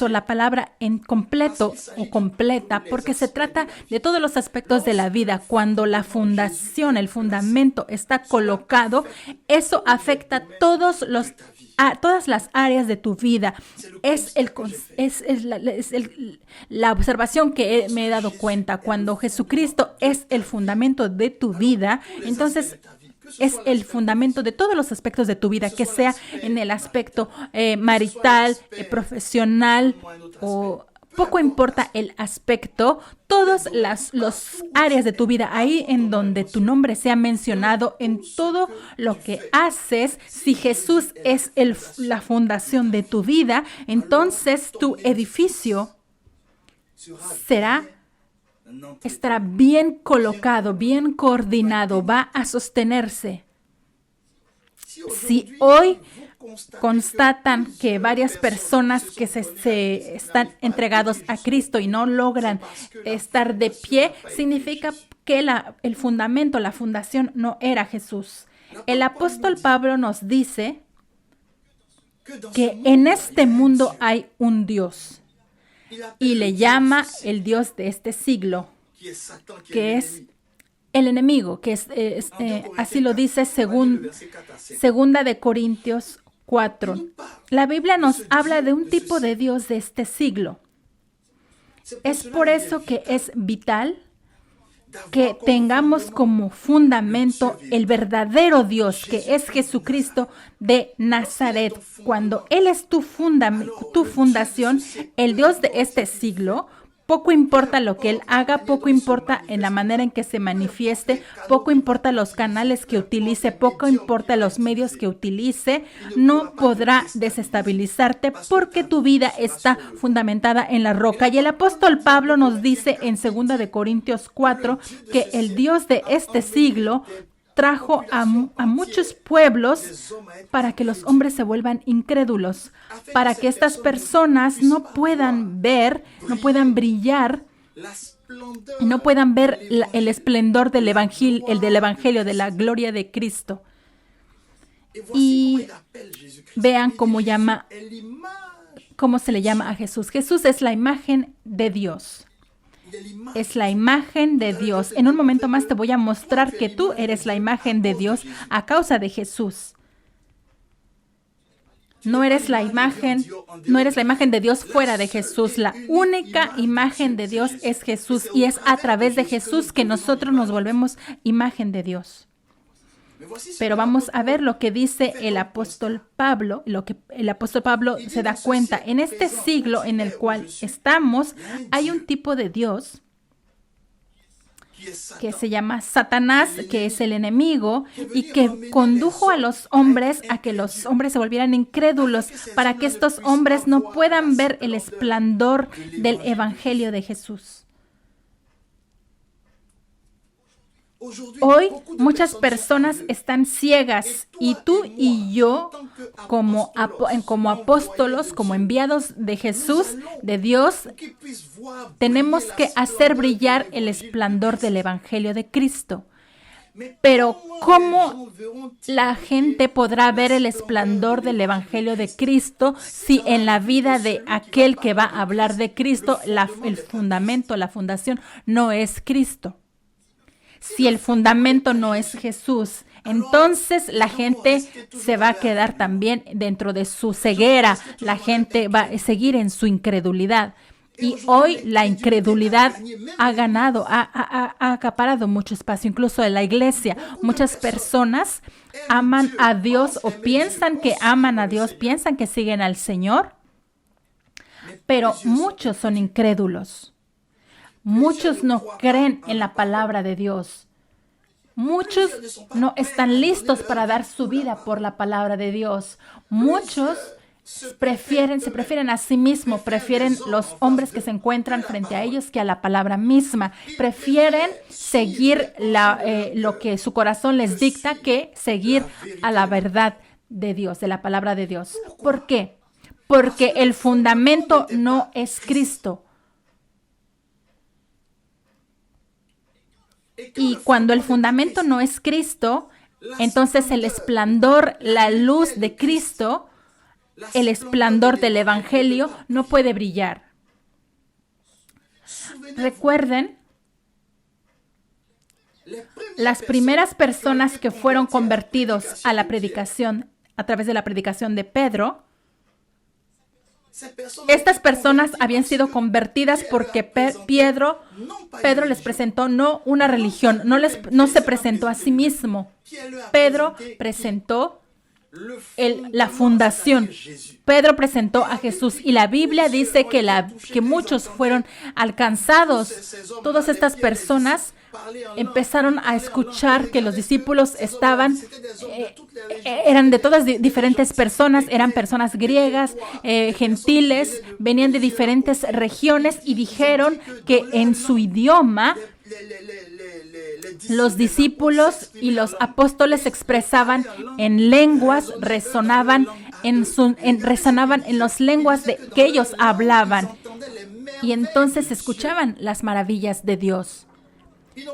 la palabra en completo o completa, porque se trata de todos los aspectos de la vida. Cuando la fundación, el fundamento está colocado, eso afecta a todas las áreas de tu vida. Es la observación que me he dado cuenta. Cuando Jesucristo es el fundamento de tu vida, entonces es el fundamento de todos los aspectos de tu vida, que sea en el aspecto marital, profesional, o poco importa el aspecto, todas las áreas de tu vida, ahí en donde tu nombre sea mencionado, en todo lo que haces, si Jesús es la fundación de tu vida, entonces tu edificio estará bien colocado, bien coordinado, va a sostenerse. Si hoy constatan que varias personas que se están entregados a Cristo y no logran estar de pie, significa que el fundamento, la fundación no era Jesús. El apóstol Pablo nos dice que en este mundo hay un Dios, y le llama el Dios de este siglo, que es el enemigo, que así lo dice segunda de Corintios 4. La Biblia nos habla de un tipo de Dios de este siglo. Es por eso que es vital que tengamos como fundamento el verdadero Dios, que es Jesucristo de Nazaret. Cuando Él es tu fundación, el Dios de este siglo, poco importa lo que Él haga, poco importa en la manera en que se manifieste, poco importa los canales que utilice, poco importa los medios que utilice, no podrá desestabilizarte porque tu vida está fundamentada en la roca. Y el apóstol Pablo nos dice en 2 de Corintios 4 que el Dios de este siglo trajo a muchos pueblos para que los hombres se vuelvan incrédulos, para que estas personas no puedan ver, no puedan brillar, no puedan ver el esplendor del evangelio, de la gloria de Cristo. Y vean cómo se le llama a Jesús. Jesús es la imagen de Dios. Es la imagen de Dios. En un momento más te voy a mostrar que tú eres la imagen de Dios a causa de Jesús. No eres la imagen de Dios fuera de Jesús. La única imagen de Dios es Jesús y es a través de Jesús que nosotros nos volvemos imagen de Dios. Pero vamos a ver lo que dice el apóstol Pablo, lo que el apóstol Pablo se da cuenta. En este siglo en el cual estamos, hay un tipo de Dios que se llama Satanás, que es el enemigo, y que condujo a los hombres a que los hombres se volvieran incrédulos, para que estos hombres no puedan ver el esplendor del evangelio de Jesús. Hoy muchas personas están ciegas y tú y yo como apóstolos, como enviados de Jesús, de Dios, tenemos que hacer brillar el esplendor del Evangelio de Cristo. Pero ¿cómo la gente podrá ver el esplendor del Evangelio de Cristo si en la vida de aquel que va a hablar de Cristo, el fundamento, la fundación no es Cristo? Si el fundamento no es Jesús, entonces la gente se va a quedar también dentro de su ceguera. La gente va a seguir en su incredulidad. Y hoy la incredulidad ha acaparado mucho espacio, incluso en la iglesia. Muchas personas aman a Dios o piensan que aman a Dios, piensan que siguen al Señor, pero muchos son incrédulos. Muchos no creen en la palabra de Dios. Muchos no están listos para dar su vida por la palabra de Dios. Muchos se prefieren a sí mismos, prefieren los hombres que se encuentran frente a ellos que a la palabra misma. Prefieren seguir lo que su corazón les dicta que seguir a la verdad de Dios, de la palabra de Dios. ¿Por qué? Porque el fundamento no es Cristo. Y cuando el fundamento no es Cristo, entonces el esplendor, la luz de Cristo, el esplendor del Evangelio no puede brillar. Recuerden, las primeras personas que fueron convertidos a la predicación, a través de la predicación de Pedro, estas personas habían sido convertidas porque Pedro les presentó no una religión, no se presentó a sí mismo. Pedro presentó la fundación. Pedro presentó a Jesús y la Biblia dice que muchos fueron alcanzados. Todas estas personas empezaron a escuchar que los discípulos eran de todas diferentes personas, eran personas griegas, gentiles, venían de diferentes regiones y dijeron que en su idioma los discípulos y los apóstoles expresaban en lenguas, resonaban en las lenguas que ellos hablaban. Y entonces escuchaban las maravillas de Dios.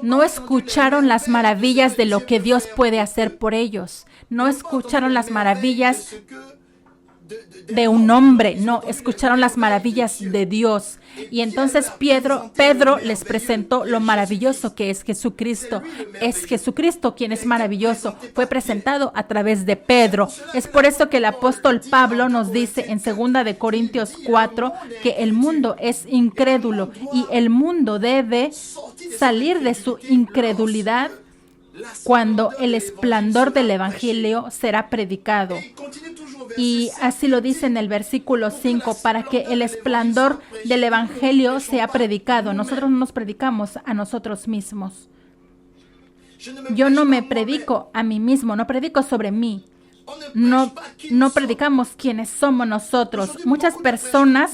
No escucharon las maravillas de lo que Dios puede hacer por ellos. No escucharon las maravillas de un hombre, no, escucharon las maravillas de Dios. Y entonces Pedro les presentó lo maravilloso que es Jesucristo. Es Jesucristo quien es maravilloso. Fue presentado a través de Pedro. Es por eso que el apóstol Pablo nos dice en 2 de Corintios 4 que el mundo es incrédulo y el mundo debe salir de su incredulidad cuando el esplendor del evangelio será predicado. Y así lo dice en el versículo 5, para que el esplendor del evangelio sea predicado. Nosotros no nos predicamos a nosotros mismos. Yo no me predico a mí mismo, no predico sobre mí. No predicamos quiénes somos nosotros. Muchas personas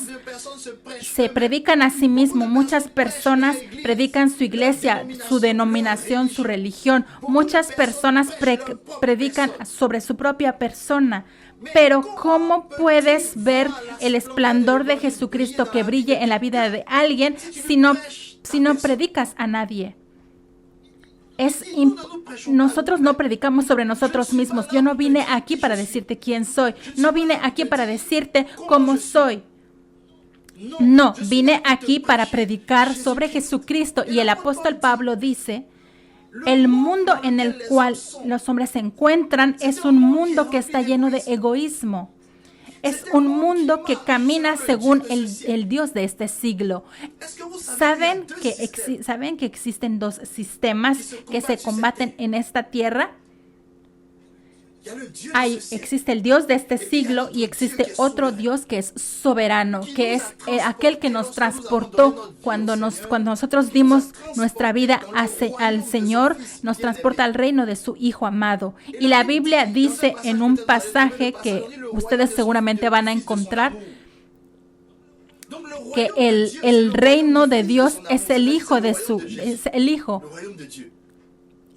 se predican a sí mismos. Muchas personas predican su iglesia, su denominación, su religión. Muchas personas predican sobre su propia persona. Pero ¿cómo puedes ver el esplendor de Jesucristo que brille en la vida de alguien si no predicas a nadie? Nosotros no predicamos sobre nosotros mismos. Yo no vine aquí para decirte quién soy. No vine aquí para decirte cómo soy. No, vine aquí para predicar sobre Jesucristo. Y el apóstol Pablo dice, el mundo en el cual los hombres se encuentran es un mundo que está lleno de egoísmo. Es un mundo que camina según el Dios de este siglo. ¿Saben que existen dos sistemas que se combaten en esta tierra? Existe el Dios de este siglo y existe otro Dios que es soberano, que es aquel que nos transportó cuando nosotros dimos nuestra vida al Señor, nos transporta al reino de su Hijo amado. Y la Biblia dice en un pasaje que ustedes seguramente van a encontrar, que el reino de Dios es el Hijo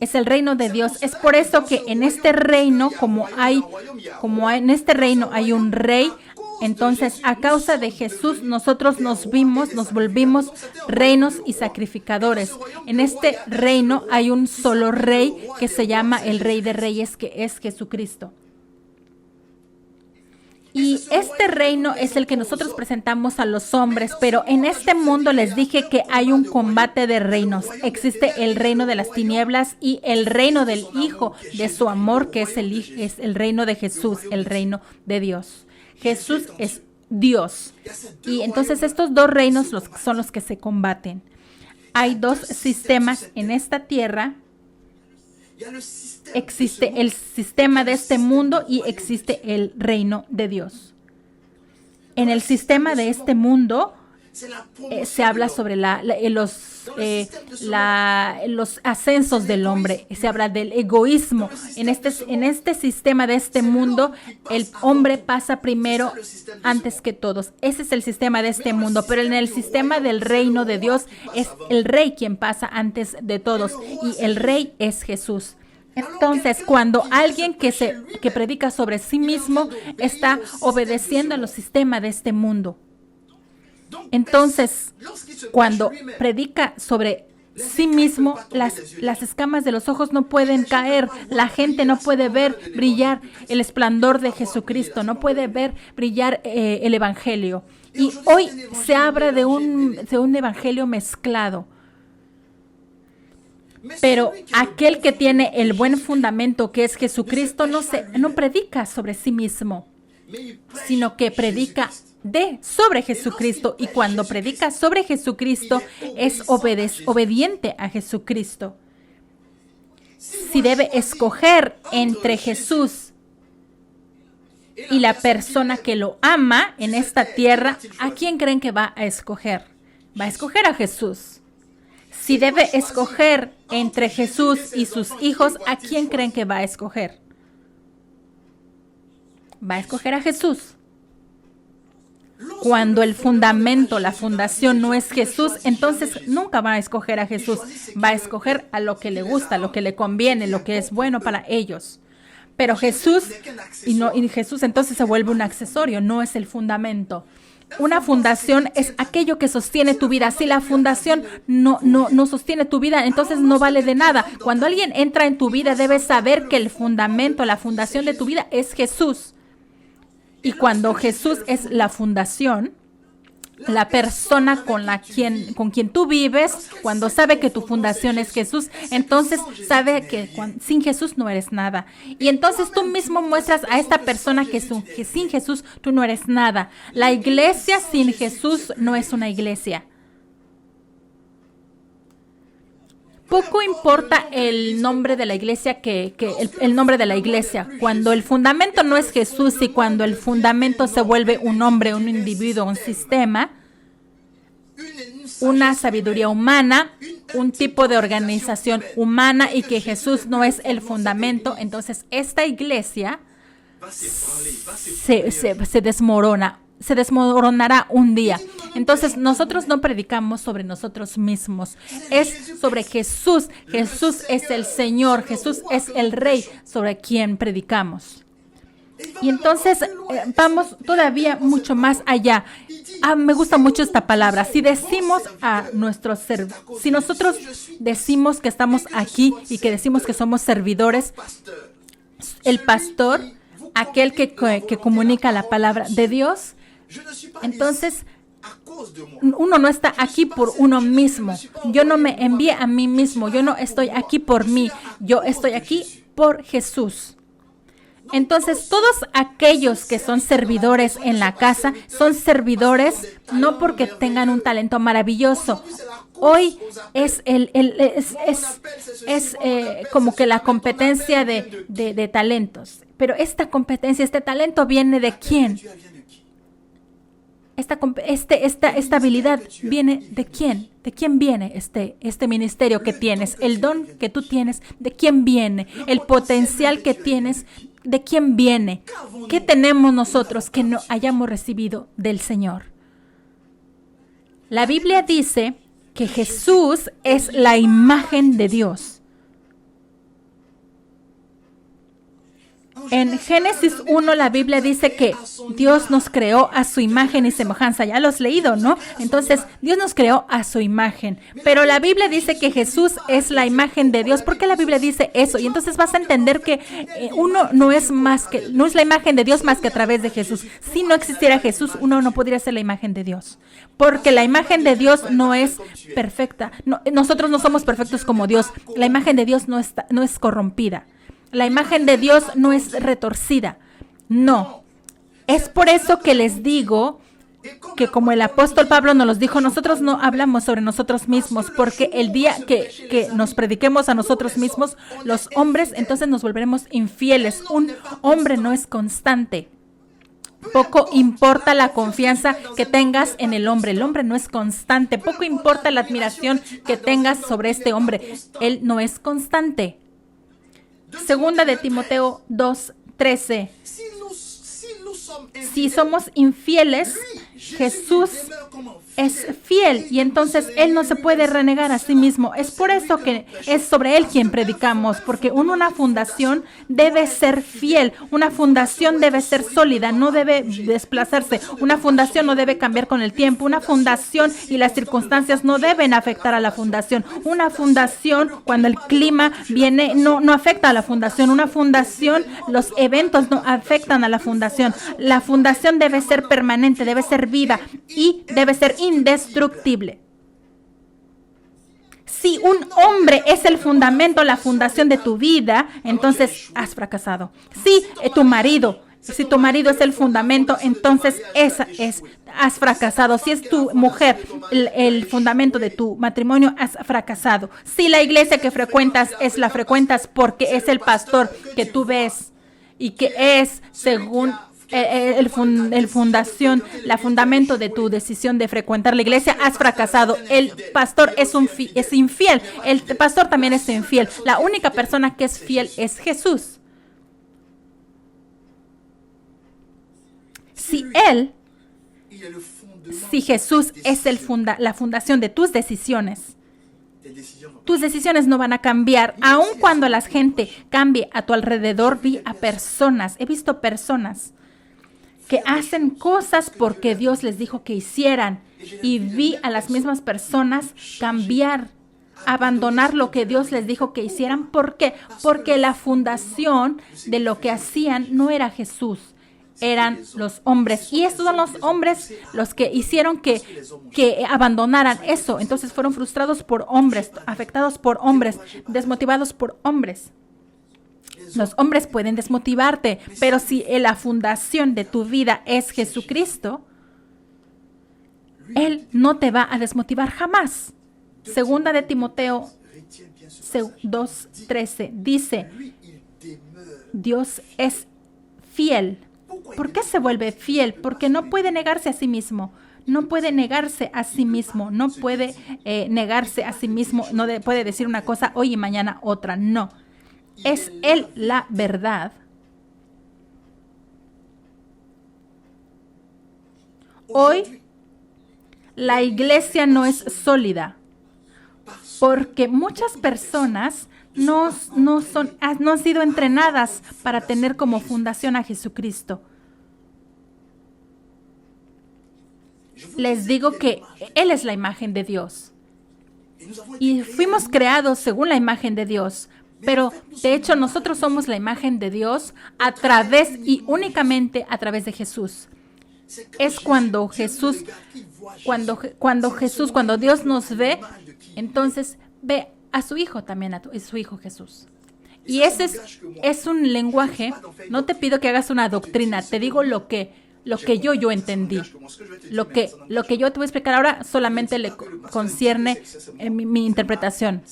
es el reino de Dios. Es por eso que en este reino, en este reino hay un rey, entonces a causa de Jesús nosotros nos volvimos reinos y sacrificadores. En este reino hay un solo rey que se llama el Rey de Reyes, que es Jesucristo. Y este reino es el que nosotros presentamos a los hombres, pero en este mundo les dije que hay un combate de reinos. Existe el reino de las tinieblas y el reino del Hijo de su amor, que es el reino de Jesús, el reino de Dios. Jesús es Dios. Y entonces estos dos reinos son los que se combaten. Hay dos sistemas en esta tierra. Existe el sistema de este mundo y existe el reino de Dios. En el sistema de este mundo se habla sobre los ascensos del hombre, se habla del egoísmo. En este sistema de este mundo, el hombre pasa primero antes que todos. Ese es el sistema de este mundo, pero en el sistema del reino de Dios es el rey quien pasa antes de todos y el rey es Jesús. Entonces, cuando alguien que predica sobre sí mismo está obedeciendo a los sistemas de este mundo. Entonces, cuando predica sobre sí mismo, las escamas de los ojos no pueden caer. La gente no puede ver brillar el esplendor de Jesucristo, no puede ver brillar el evangelio. Y hoy se habla de un evangelio mezclado. Pero aquel que tiene el buen fundamento, que es Jesucristo, no predica sobre sí mismo, sino que predica sobre Jesucristo. Y cuando predica sobre Jesucristo, es obediente a Jesucristo. Si debe escoger entre Jesús y la persona que lo ama en esta tierra, ¿a quién creen que va a escoger? Va a escoger a Jesús. Si debe escoger entre Jesús y sus hijos, ¿a quién creen que va a escoger? Va a escoger a Jesús. Cuando el fundamento, la fundación no es Jesús, entonces nunca va a escoger a Jesús. Va a escoger a lo que le gusta, lo que le conviene, lo que es bueno para ellos. Pero Jesús, y Jesús entonces se vuelve un accesorio, no es el fundamento. Una fundación es aquello que sostiene tu vida. Si la fundación no sostiene tu vida, entonces no vale de nada. Cuando alguien entra en tu vida, debes saber que el fundamento, la fundación de tu vida es Jesús. Y cuando Jesús es la fundación, la persona con quien tú vives, cuando sabe que tu fundación es Jesús, entonces sabe que sin Jesús no eres nada. Y entonces tú mismo muestras a esta persona que sin Jesús tú no eres nada. La iglesia sin Jesús no es una iglesia. Poco importa el nombre de la iglesia el nombre de la iglesia. Cuando el fundamento no es Jesús y cuando el fundamento se vuelve un hombre, un individuo, un sistema, una sabiduría humana, un tipo de organización humana y que Jesús no es el fundamento, entonces esta iglesia se desmorona. Se desmoronará un día. Entonces nosotros no predicamos sobre nosotros mismos, es sobre Jesús. Jesús es el Señor, Jesús es el Rey sobre quien predicamos. Y entonces vamos todavía mucho más allá. Me gusta mucho esta palabra. Si nosotros decimos que estamos aquí y que decimos que somos servidores, el pastor, aquel que comunica la palabra de Dios, entonces uno no está aquí por uno mismo. Yo no me envié a mí mismo. Yo no estoy aquí por mí. Yo estoy aquí por Jesús. Entonces, todos aquellos que son servidores en la casa son servidores no porque tengan un talento maravilloso. Hoy es como que la competencia de talentos. Pero esta competencia, este talento viene de quién? Esta habilidad viene de quién? ¿De quién viene este ministerio que tienes? El don que tú tienes, ¿de quién viene? El potencial que tienes, ¿de quién viene? ¿Qué tenemos nosotros que no hayamos recibido del Señor? La Biblia dice que Jesús es la imagen de Dios. En Génesis 1 la Biblia dice que Dios nos creó a su imagen y semejanza. Ya lo has leído, ¿no? Entonces, Dios nos creó a su imagen. Pero la Biblia dice que Jesús es la imagen de Dios. ¿Por qué la Biblia dice eso? Y entonces vas a entender que uno no es la imagen de Dios más que a través de Jesús. Si no existiera Jesús, uno no podría ser la imagen de Dios. Porque la imagen de Dios no es perfecta. Nosotros no somos perfectos como Dios. La imagen de Dios no es corrompida. La imagen de Dios no es retorcida. No. Es por eso que les digo que como el apóstol Pablo nos los dijo, nosotros no hablamos sobre nosotros mismos, porque el día que nos prediquemos a nosotros mismos, los hombres, entonces nos volveremos infieles. Un hombre no es constante. Poco importa la confianza que tengas en el hombre no es constante. Poco importa la admiración que tengas sobre este hombre, él no es constante. Segunda de Timoteo 2:13. Si somos infieles, Jesús es fiel y entonces Él no se puede renegar a sí mismo. Es por eso que es sobre Él quien predicamos, porque una fundación debe ser fiel, una fundación debe ser sólida, no debe desplazarse, una fundación no debe cambiar con el tiempo, una fundación y las circunstancias no deben afectar a la fundación. Una fundación, cuando el clima viene, no afecta a la fundación. Una fundación, los eventos no afectan a la fundación. La fundación debe ser permanente, debe ser viva y debe ser indestructible. Si un hombre es el fundamento, la fundación de tu vida, entonces has fracasado. Si tu marido es el fundamento, entonces has fracasado. Si es tu mujer el fundamento de tu matrimonio, has fracasado. Si la iglesia que frecuentas la frecuentas porque es el pastor que tú ves y que es según la fundamento de tu decisión de frecuentar la iglesia, has fracasado. El pastor es infiel. El pastor también es infiel. La única persona que es fiel es Jesús. Si Jesús es la fundación de tus decisiones no van a cambiar. Aun cuando la gente cambie a tu alrededor, he visto personas que hacen cosas porque Dios les dijo que hicieran. Y vi a las mismas personas cambiar, abandonar lo que Dios les dijo que hicieran. ¿Por qué? Porque la fundación de lo que hacían no era Jesús. eran los hombres. Y estos son los hombres los que hicieron que abandonaran eso. Entonces fueron frustrados por hombres, afectados por hombres, desmotivados por hombres. Los hombres pueden desmotivarte, pero si la fundación de tu vida es Jesucristo, Él no te va a desmotivar jamás. Segunda de Timoteo 2:13 dice, Dios es fiel. ¿Por qué se vuelve fiel? Porque no puede negarse a sí mismo. No puede negarse a sí mismo. No puede negarse a sí mismo. No puede decir una cosa hoy y mañana otra. No. Es Él la verdad. Hoy la iglesia no es sólida porque muchas personas no han sido entrenadas para tener como fundación a Jesucristo. Les digo que Él es la imagen de Dios. Y fuimos creados según la imagen de Dios. Pero de hecho nosotros somos la imagen de Dios a través y únicamente a través de Jesús. Es cuando Dios nos ve, entonces ve a su Hijo también, a su Hijo Jesús. Y ese es un lenguaje. No te pido que hagas una doctrina, te digo lo que yo entendí. Lo que yo te voy a explicar ahora solamente le concierne mi interpretación.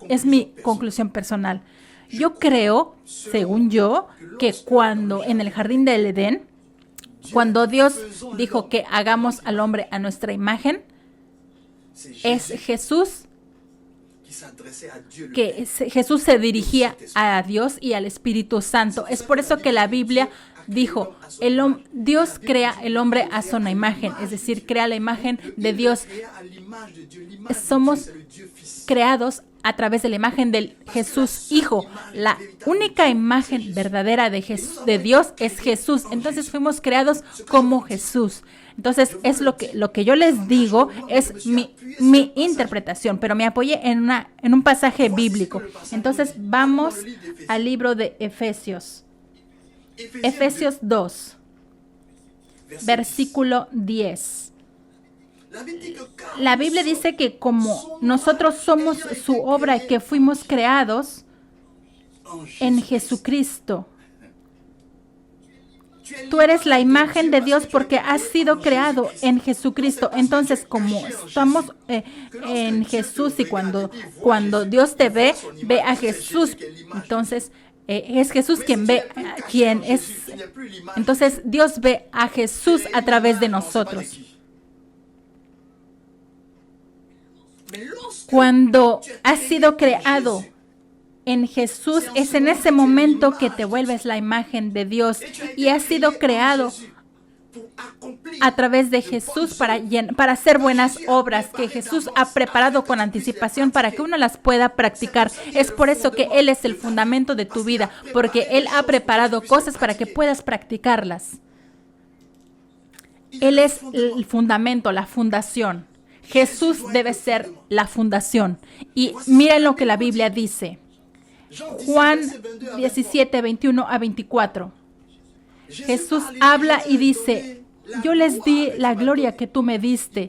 Es mi conclusión personal. Yo creo, según yo, que cuando en el jardín del Edén, cuando Dios dijo que hagamos al hombre a nuestra imagen, es Jesús Jesús se dirigía a Dios y al Espíritu Santo. Es por eso que la Biblia dijo, Dios crea el hombre a su imagen, es decir, crea la imagen de Dios. Somos creados a través de la imagen del Jesús Hijo. La única imagen verdadera de Dios es Jesús. Entonces fuimos creados como Jesús. Entonces es lo que yo les digo, es mi interpretación, pero me apoyé en un pasaje bíblico. Entonces vamos al libro de Efesios. Efesios 2, versículo 10. La Biblia dice que como nosotros somos su obra y que fuimos creados en Jesucristo. Tú eres la imagen de Dios porque has sido creado en Jesucristo. Entonces, como estamos en Jesús y cuando Dios te ve a Jesús. Entonces, es Jesús quien es. Entonces, Dios ve a Jesús a través de nosotros. Cuando has sido creado en Jesús, es en ese momento que te vuelves la imagen de Dios y has sido creado a través de Jesús para hacer buenas obras que Jesús ha preparado con anticipación para que uno las pueda practicar. Es por eso que Él es el fundamento de tu vida, porque Él ha preparado cosas para que puedas practicarlas. Él es el fundamento, la fundación. Jesús debe ser la fundación. Y miren lo que la Biblia dice. Juan 17, 21 a 24. Jesús habla y dice, yo les di la gloria que tú me diste.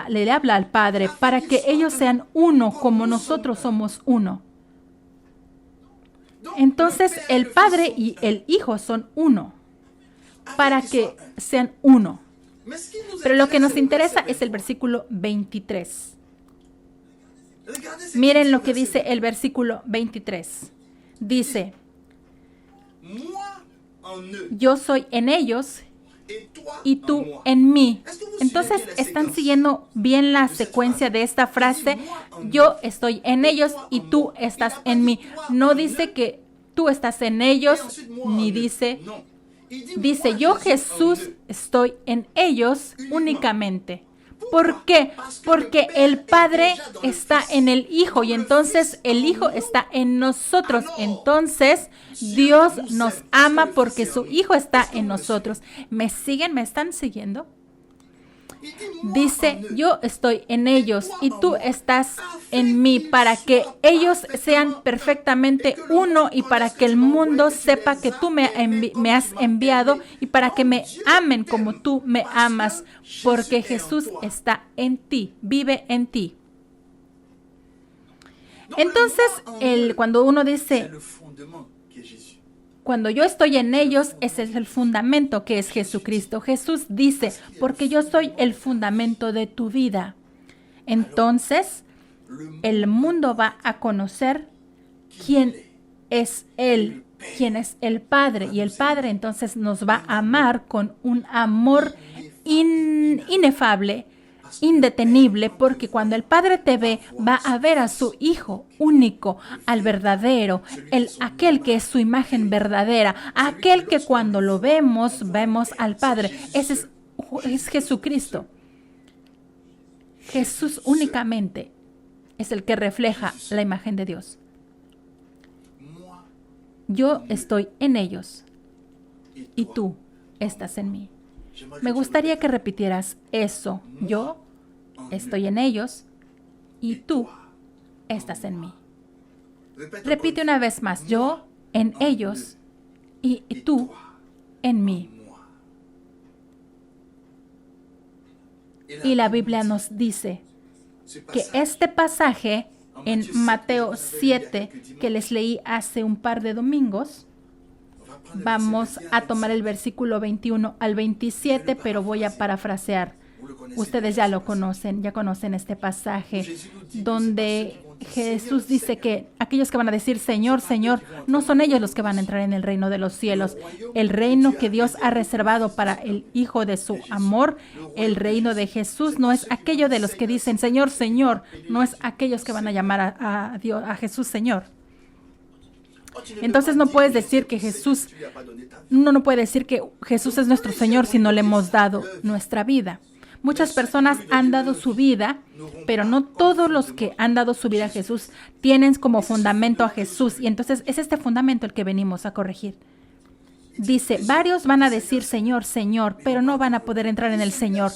Le habla al Padre para que ellos sean uno como nosotros somos uno. Entonces el Padre y el Hijo son uno para que sean uno. Pero lo que nos interesa es el versículo 23. Miren lo que dice el versículo 23. Dice, yo soy en ellos y tú en mí. Entonces, ¿están siguiendo bien la secuencia de esta frase? Yo estoy en ellos y tú estás en mí. No dice que tú estás en ellos, ni dice yo, Jesús, estoy en ellos únicamente. ¿Por qué? Porque el Padre está en el Hijo y entonces el Hijo está en nosotros. Entonces Dios nos ama porque su Hijo está en nosotros. ¿Me siguen? ¿Me están siguiendo? Dice, yo estoy en ellos y tú estás en mí para que ellos sean perfectamente uno y para que el mundo sepa que tú me has enviado y para que me amen como tú me amas, porque Jesús está en ti, vive en ti. Entonces, cuando uno dice, cuando yo estoy en ellos, ese es el fundamento que es Jesucristo. Jesús dice, porque yo soy el fundamento de tu vida. Entonces, el mundo va a conocer quién es Él, quién es el Padre. Y el Padre entonces nos va a amar con un amor inefable, indetenible, porque cuando el Padre te ve, va a ver a su Hijo único, al verdadero, aquel que es su imagen verdadera, aquel que cuando lo vemos al Padre. Ese es Jesucristo. Jesús únicamente es el que refleja la imagen de Dios. Yo estoy en ellos y tú estás en mí. Me gustaría que repitieras eso. Yo estoy en ellos y tú estás en mí. Repite una vez más. Yo en ellos y tú en mí. Y la Biblia nos dice que este pasaje en Mateo 7, que les leí hace un par de domingos, vamos a tomar el versículo 21 al 27, pero voy a parafrasear. Ustedes ya lo conocen, ya conocen este pasaje donde Jesús dice que aquellos que van a decir Señor, Señor, no son ellos los que van a entrar en el reino de los cielos. El reino que Dios ha reservado para el Hijo de su amor, el reino de Jesús, no es aquello de los que dicen Señor, Señor, no es aquellos que van a llamar a Dios, a Jesús Señor. Entonces no puedes decir que Jesús, no puede decir que Jesús es nuestro Señor si no le hemos dado nuestra vida. Muchas personas han dado su vida, pero no todos los que han dado su vida a Jesús tienen como fundamento a Jesús. Y entonces es este fundamento el que venimos a corregir. Dice, varios van a decir Señor, Señor, pero no van a poder entrar en el Señor.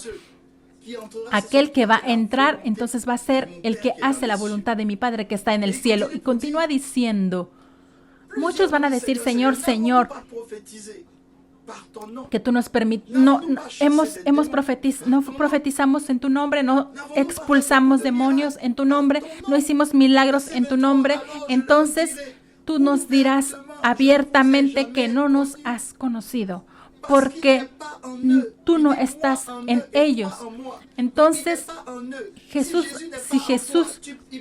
Aquel que va a entrar, entonces va a ser el que hace la voluntad de mi Padre que está en el cielo. Y continúa diciendo, muchos van a decir Señor, Señor, que tú nos permites, no profetizamos en tu nombre, no expulsamos demonios en tu nombre, no hicimos milagros en tu nombre. Entonces tú nos dirás abiertamente que no nos has conocido, porque tú no estás en ellos. Entonces, Jesús,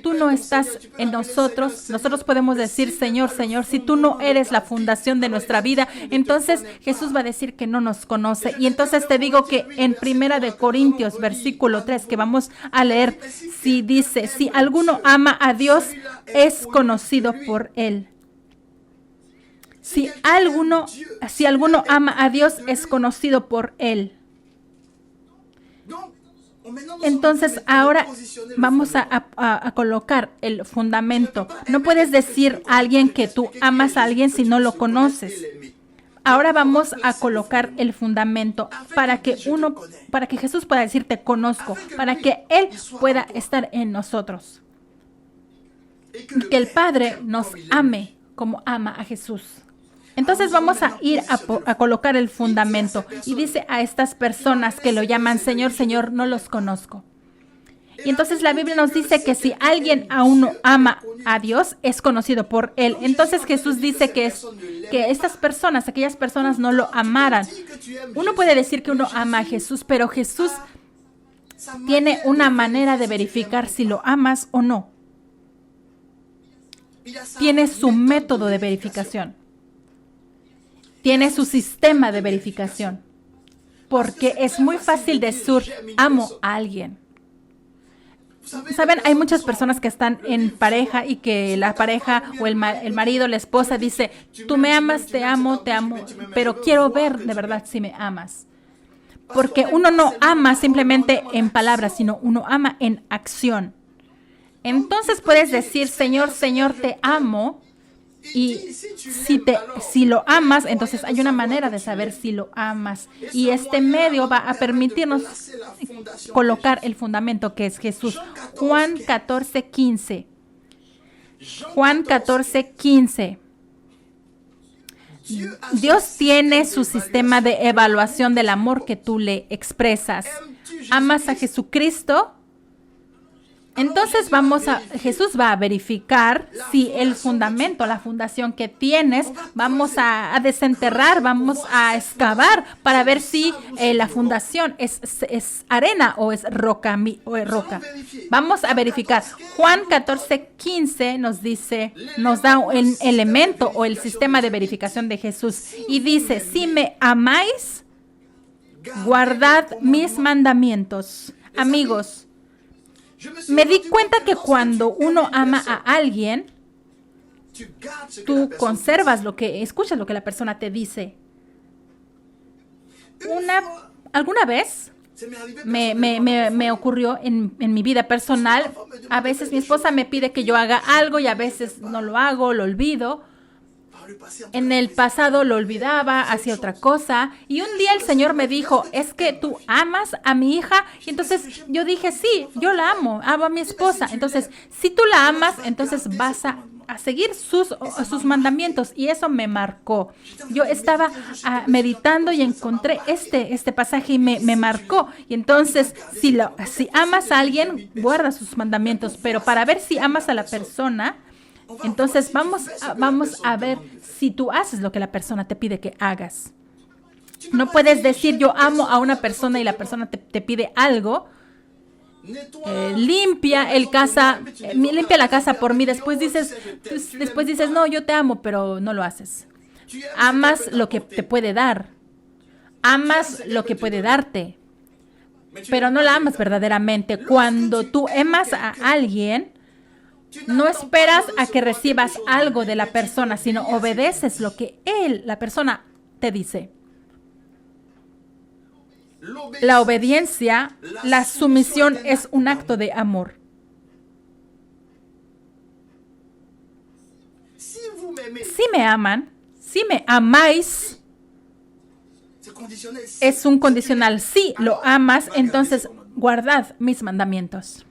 tú no estás en nosotros, nosotros podemos decir, Señor, Señor, si tú no eres la fundación de nuestra vida, entonces Jesús va a decir que no nos conoce. Y entonces te digo que en 1 Corintios, versículo 3, que vamos a leer, si dice, si alguno ama a Dios, es conocido por Él. Si alguno ama a Dios, es conocido por Él. Entonces, ahora vamos a colocar el fundamento. No puedes decir a alguien que tú amas a alguien si no lo conoces. Ahora vamos a colocar el fundamento para que Jesús pueda decir te conozco, para que Él pueda estar en nosotros. Que el Padre nos ame como ama a Jesús. Entonces vamos a ir a colocar el fundamento. Y dice a estas personas que lo llaman Señor, Señor, no los conozco. Y entonces la Biblia nos dice que si alguien aún no ama a Dios, es conocido por Él. Entonces Jesús dice que estas personas, aquellas personas no lo amaran. Uno puede decir que uno ama a Jesús, pero Jesús tiene una manera de verificar si lo amas o no. Tiene su método de verificación. Tiene su sistema de verificación. Porque es muy fácil decir, amo a alguien. Saben, hay muchas personas que están en pareja y que la pareja o el marido, la esposa dice, tú me amas, te amo, pero quiero ver de verdad si me amas. Porque uno no ama simplemente en palabras, sino uno ama en acción. Entonces puedes decir, Señor, Señor, te amo, Y si lo amas, entonces hay una manera de saber si lo amas. Y este medio va a permitirnos colocar el fundamento que es Jesús. Juan 14:15. Juan 14:15. Dios tiene su sistema de evaluación del amor que tú le expresas. ¿Amas a Jesucristo? Entonces Jesús va a verificar si el fundamento, la fundación que tienes, vamos a desenterrar, vamos a excavar para ver si la fundación es arena o es roca. Vamos a verificar. Juan 14:15 nos da un elemento o el sistema de verificación de Jesús. Y dice, si me amáis, guardad mis mandamientos. Amigos, me di cuenta que cuando uno ama a alguien, tú conservas escuchas lo que la persona te dice. Alguna vez me ocurrió en mi vida personal, a veces mi esposa me pide que yo haga algo y a veces no lo hago, lo olvido. En el pasado lo olvidaba, hacía otra cosa. Y un día el Señor me dijo, ¿es que tú amas a mi hija? Y entonces yo dije, sí, yo la amo a mi esposa. Entonces, si tú la amas, entonces vas a seguir sus mandamientos. Y eso me marcó. Yo estaba meditando y encontré este pasaje y me marcó. Y entonces, si amas a alguien, guarda sus mandamientos. Pero para ver si amas a la persona, entonces vamos a ver si tú haces lo que la persona te pide que hagas. No puedes decir yo amo a una persona y la persona te pide algo. Limpia la casa por mí. Después dices, no, yo te amo, pero no lo haces. Amas lo que te puede dar. Amas lo que puede darte. Pero no la amas verdaderamente. Cuando tú amas a alguien, no esperas a que recibas algo de la persona, sino obedeces lo que la persona te dice. La obediencia, la sumisión es un acto de amor. Si me aman, si me amáis, es un condicional. Si lo amas, entonces guardad mis mandamientos.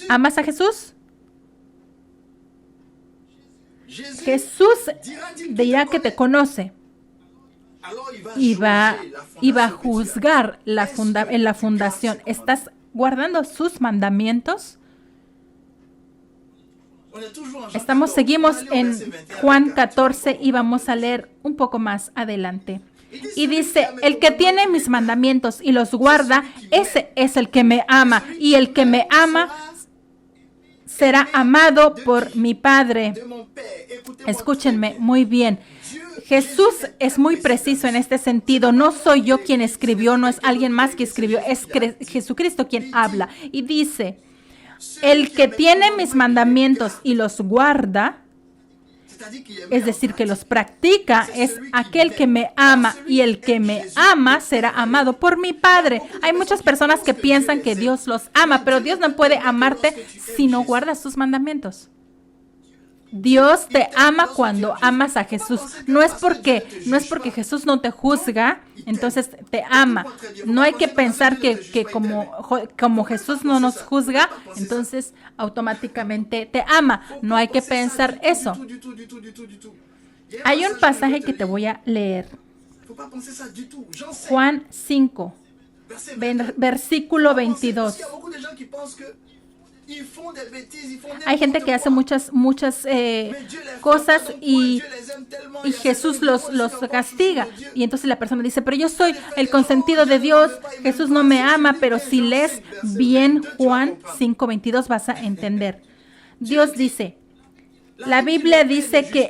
¿Amas a Jesús? Jesús dirá que te conoce y va a juzgar en la fundación. ¿Estás guardando sus mandamientos? Seguimos en Juan 14 y vamos a leer un poco más adelante. Y dice, el que tiene mis mandamientos y los guarda, ese es el que me ama. Y el que me ama será amado por mi Padre. Escúchenme muy bien. Jesús es muy preciso en este sentido. No soy yo quien escribió, no es alguien más que escribió, es Jesucristo quien habla. Y dice, el que tiene mis mandamientos y los guarda, es decir, que los practica, es aquel que me ama, y el que me ama será amado por mi Padre. Hay muchas personas que piensan que Dios los ama, pero Dios no puede amarte si no guardas sus mandamientos. Dios te ama cuando amas a Jesús. No es porque Jesús no te juzga, entonces te ama. No hay que pensar que como Jesús no nos juzga, entonces automáticamente te ama. No hay que pensar eso. Hay un pasaje que te voy a leer. Juan 5, versículo 22. Hay gente que hace muchas cosas y Jesús los castiga. Y entonces la persona dice, pero yo soy el consentido de Dios, Jesús no me ama. Pero si lees bien Juan 5:22 vas a entender. Dios dice, la Biblia dice que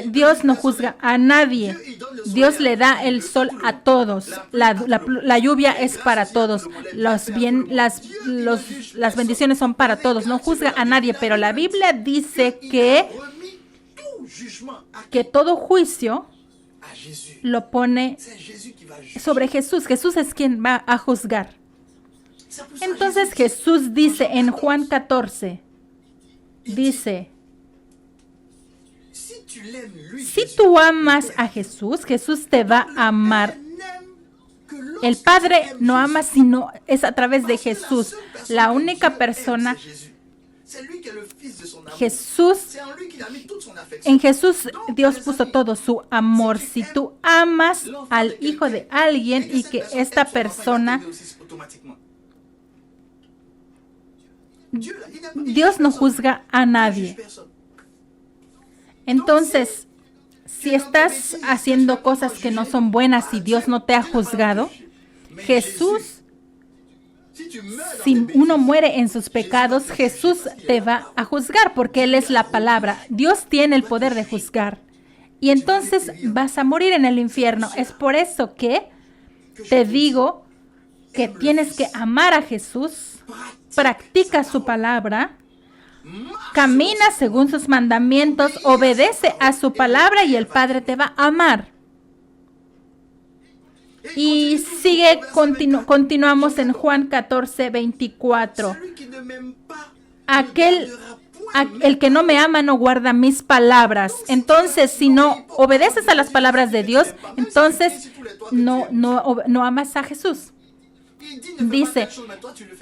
Dios no juzga a nadie. Dios le da el sol a todos. La lluvia es para todos. Las bendiciones son para todos. No juzga a nadie. Pero la Biblia dice que todo juicio lo pone sobre Jesús. Jesús es quien va a juzgar. Entonces Jesús dice en Juan 14, dice, Si tú amas a Jesús, Jesús te va a amar. El Padre no ama sino es a través de Jesús. La única persona, Jesús, en Jesús Dios puso todo su amor. Si tú amas al hijo de alguien y que esta persona, Dios no juzga a nadie. Entonces, si estás haciendo cosas que no son buenas y Dios no te ha juzgado, Jesús, si uno muere en sus pecados, Jesús te va a juzgar porque Él es la palabra. Dios tiene el poder de juzgar. Y entonces vas a morir en el infierno. Es por eso que te digo que tienes que amar a Jesús, practica su palabra, camina según sus mandamientos, obedece a su palabra y el Padre te va a amar. Y sigue, continuamos en Juan 14, 24. El que no me ama no guarda mis palabras. Entonces, si no obedeces a las palabras de Dios, entonces no amas a Jesús.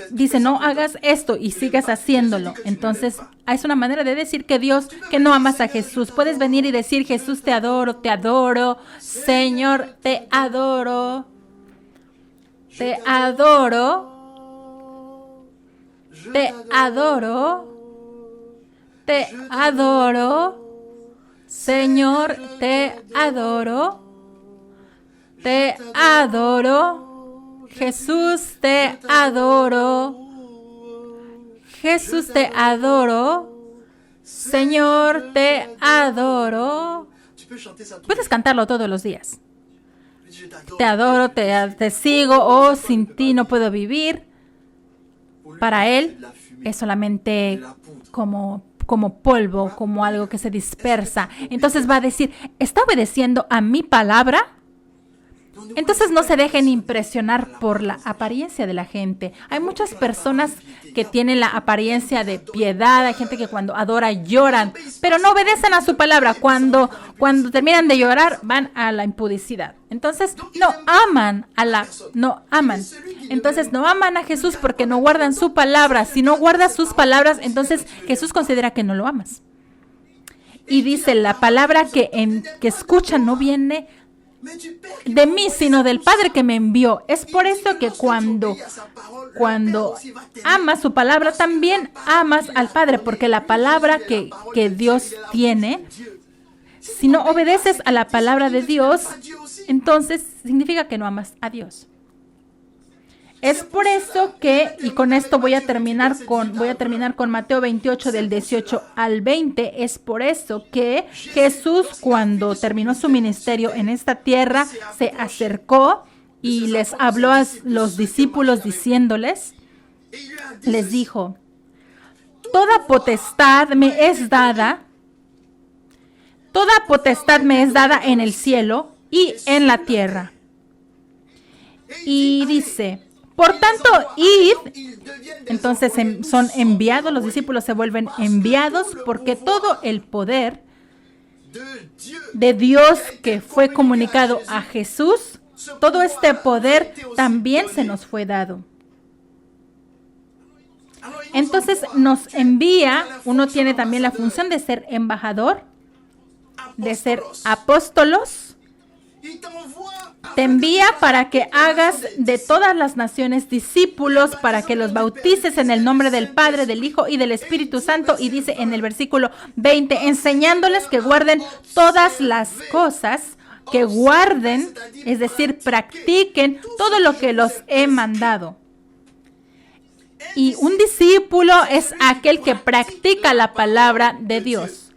Dice, no hagas esto y sigas haciéndolo. Entonces, es una manera de decir que no amas a Jesús. Puedes venir y decir, Jesús, te adoro, Señor, te adoro, te adoro, te adoro, te adoro, Señor, te adoro, te adoro. Jesús, te adoro. Jesús, te adoro. Señor, te adoro. Puedes cantarlo todos los días. Te adoro, te sigo. Oh, sin ti no puedo vivir. Para Él es solamente como polvo, como algo que se dispersa. Entonces va a decir, ¿está obedeciendo a mi palabra? Entonces no se dejen impresionar por la apariencia de la gente. Hay muchas personas que tienen la apariencia de piedad, hay gente que cuando adora lloran, pero no obedecen a su palabra. Cuando terminan de llorar van a la impudicidad. Entonces no aman. Entonces no aman a Jesús porque no guardan su palabra. Si no guardas sus palabras, entonces Jesús considera que no lo amas. Y dice, la palabra que escuchan no viene de mí, sino del Padre que me envió. Es por eso que cuando amas su palabra, también amas al Padre, porque la palabra que Dios tiene, si no obedeces a la palabra de Dios, entonces significa que no amas a Dios. Es por eso que, y con esto voy a terminar con Mateo 28 del 18 al 20, es por eso que Jesús, cuando terminó su ministerio en esta tierra, se acercó y les habló a los discípulos diciéndoles, les dijo, toda potestad me es dada en el cielo y en la tierra. Y dice, por tanto, id. Entonces son enviados, los discípulos se vuelven enviados porque todo el poder de Dios que fue comunicado a Jesús, todo este poder también se nos fue dado. Entonces nos envía, uno tiene también la función de ser embajador, de ser apóstolos. Te envía para que hagas de todas las naciones discípulos, para que los bautices en el nombre del Padre, del Hijo y del Espíritu Santo. Y dice en el versículo 20, enseñándoles que guarden todas las cosas, que guarden, es decir, practiquen todo lo que los he mandado. Y un discípulo es aquel que practica la palabra de Dios.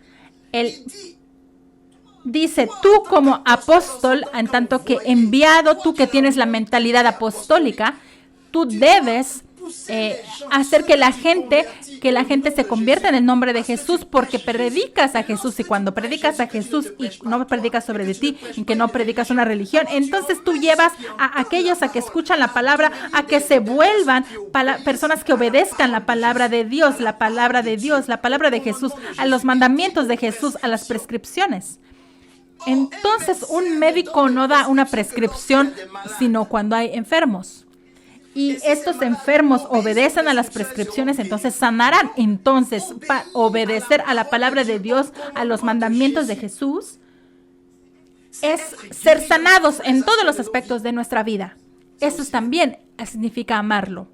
Dice, tú como apóstol, en tanto que enviado, tú que tienes la mentalidad apostólica, tú debes hacer que la gente se convierta en el nombre de Jesús, porque predicas a Jesús, y cuando predicas a Jesús y no predicas sobre de ti, y que no predicas una religión, entonces tú llevas a aquellos a que escuchan la palabra, a que se vuelvan personas que obedezcan la palabra de Dios, la palabra de Dios, la palabra de Jesús, a los mandamientos de Jesús, a las prescripciones. Entonces un médico no da una prescripción sino cuando hay enfermos. Y estos enfermos obedecen a las prescripciones, entonces sanarán. Entonces, para obedecer a la palabra de Dios, a los mandamientos de Jesús, es ser sanados en todos los aspectos de nuestra vida. Eso también significa amarlo.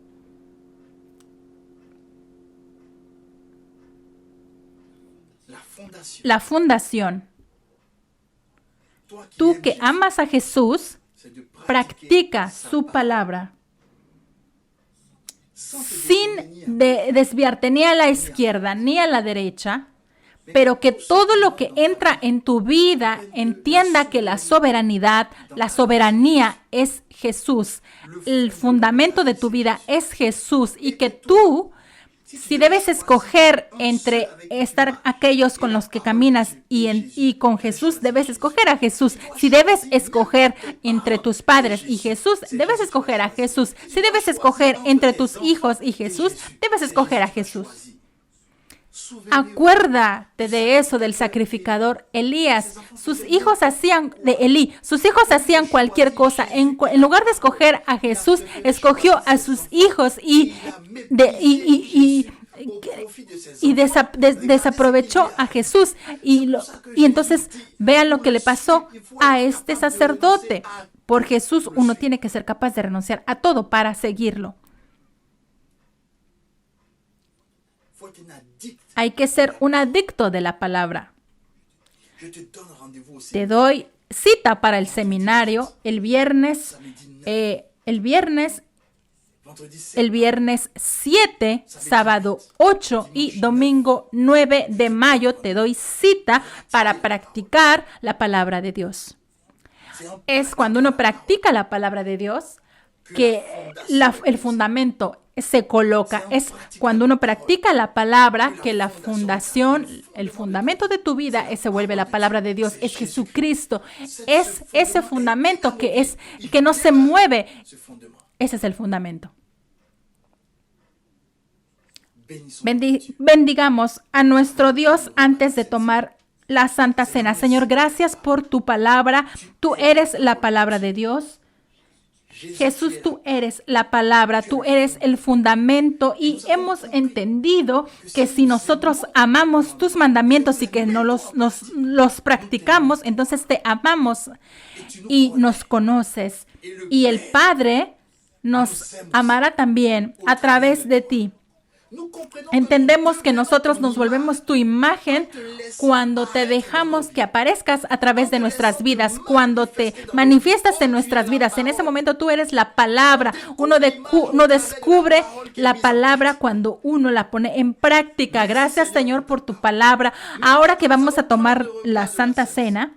La fundación. Tú que amas a Jesús, practica su palabra sin desviarte ni a la izquierda ni a la derecha, pero que todo lo que entra en tu vida entienda que la soberanía es Jesús. El fundamento de tu vida es Jesús, y que tú, si debes escoger entre estar aquellos con los que caminas y con Jesús, debes escoger a Jesús. Si debes escoger entre tus padres y Jesús, debes escoger a Jesús. Si debes escoger entre tus hijos y Jesús, debes escoger a Jesús. Acuérdate de eso, del sacrificador Elías. Sus hijos hacían cualquier cosa. En lugar de escoger a Jesús, escogió a sus hijos y desaprovechó a Jesús. Y entonces vean lo que le pasó a este sacerdote. Por Jesús uno tiene que ser capaz de renunciar a todo para seguirlo. Hay que ser un adicto de la palabra. Te doy cita para el seminario el viernes 7, sábado 8 y domingo 9 de mayo. Te doy cita para practicar la palabra de Dios. Es cuando uno practica la palabra de Dios que el fundamento se coloca. Es cuando uno practica la palabra que la fundación, el fundamento de tu vida se vuelve la palabra de Dios. Es Jesucristo. Es ese fundamento que no se mueve. Ese es el fundamento. Bendigamos a nuestro Dios antes de tomar la Santa Cena. Señor, gracias por tu palabra. Tú eres la palabra de Dios. Jesús, tú eres la palabra, tú eres el fundamento, y hemos entendido que si nosotros amamos tus mandamientos y que no los practicamos, entonces te amamos y nos conoces. Y el Padre nos amará también a través de ti. Entendemos que nosotros nos volvemos tu imagen cuando te dejamos que aparezcas a través de nuestras vidas, cuando te manifiestas en nuestras vidas. En ese momento tú eres la palabra. Uno descubre la palabra cuando uno la pone en práctica. Gracias, Señor, por tu palabra. Ahora que vamos a tomar la Santa Cena,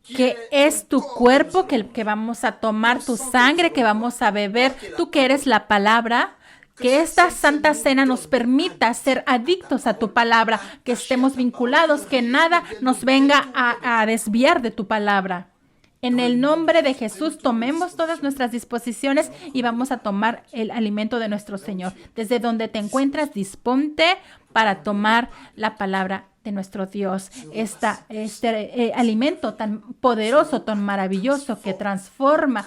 que es tu cuerpo, que vamos a tomar tu sangre, que vamos a beber, tú que eres la palabra. Que esta Santa Cena nos permita ser adictos a tu palabra, que estemos vinculados, que nada nos venga a desviar de tu palabra. En el nombre de Jesús, tomemos todas nuestras disposiciones y vamos a tomar el alimento de nuestro Señor. Desde donde te encuentras, disponte para tomar la palabra de nuestro Dios. Este alimento tan poderoso, tan maravilloso, que transforma,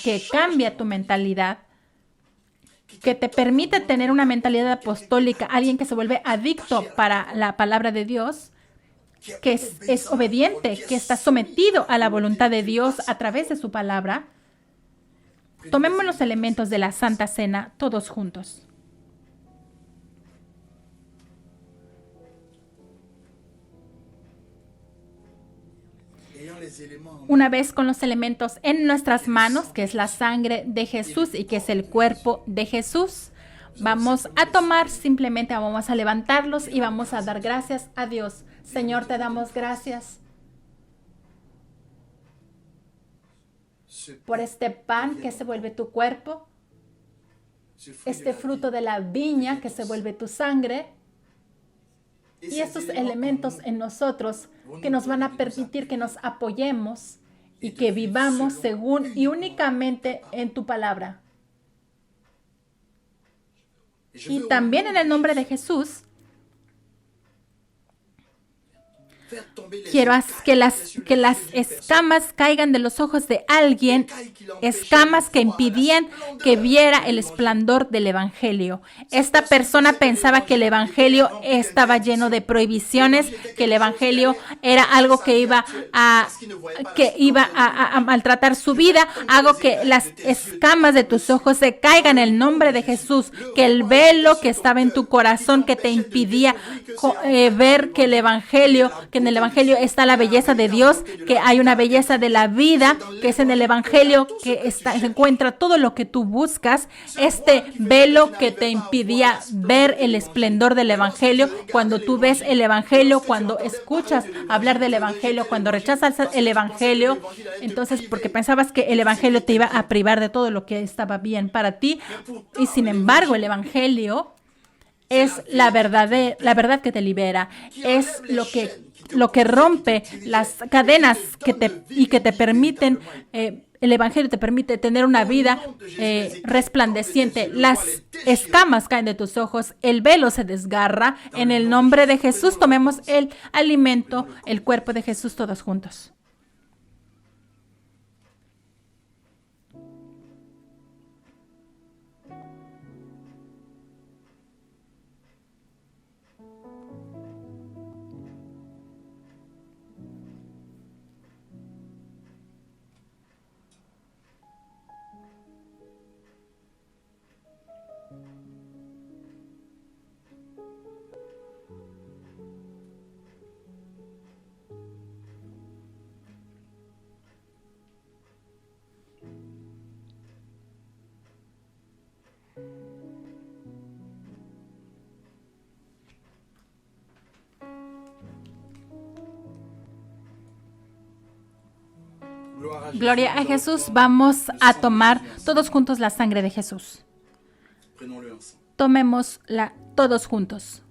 que cambia tu mentalidad, que te permite tener una mentalidad apostólica, alguien que se vuelve adicto para la palabra de Dios, que es obediente, que está sometido a la voluntad de Dios a través de su palabra. Tomemos los elementos de la Santa Cena todos juntos. Una vez con los elementos en nuestras manos, que es la sangre de Jesús y que es el cuerpo de Jesús, vamos a tomar, simplemente vamos a levantarlos y vamos a dar gracias a Dios. Señor, te damos gracias por este pan que se vuelve tu cuerpo, este fruto de la viña que se vuelve tu sangre, y estos elementos en nosotros que nos van a permitir que nos apoyemos y que vivamos según y únicamente en tu palabra. Y también en el nombre de Jesús, quiero que las escamas caigan de los ojos de alguien, escamas que impidían que viera el esplendor del Evangelio. Esta persona pensaba que el Evangelio estaba lleno de prohibiciones, que el Evangelio era algo que iba a maltratar su vida. Hago que las escamas de tus ojos se caigan en el nombre de Jesús, que el velo que estaba en tu corazón que te impidía ver que en el Evangelio está la belleza de Dios, que hay una belleza de la vida, que es en el Evangelio que se encuentra todo lo que tú buscas. Este velo que te impidía ver el esplendor del Evangelio, cuando tú ves el Evangelio, cuando escuchas hablar del Evangelio, cuando rechazas el Evangelio, entonces porque pensabas que el Evangelio te iba a privar de todo lo que estaba bien para ti, y sin embargo el Evangelio es la verdad que te libera, es lo que rompe las cadenas que te permiten, el Evangelio te permite tener una vida resplandeciente. Las escamas caen de tus ojos, el velo se desgarra. En el nombre de Jesús tomemos el alimento, el cuerpo de Jesús todos juntos. Gloria a Jesús. Vamos a tomar todos juntos la sangre de Jesús. Tomémosla todos juntos.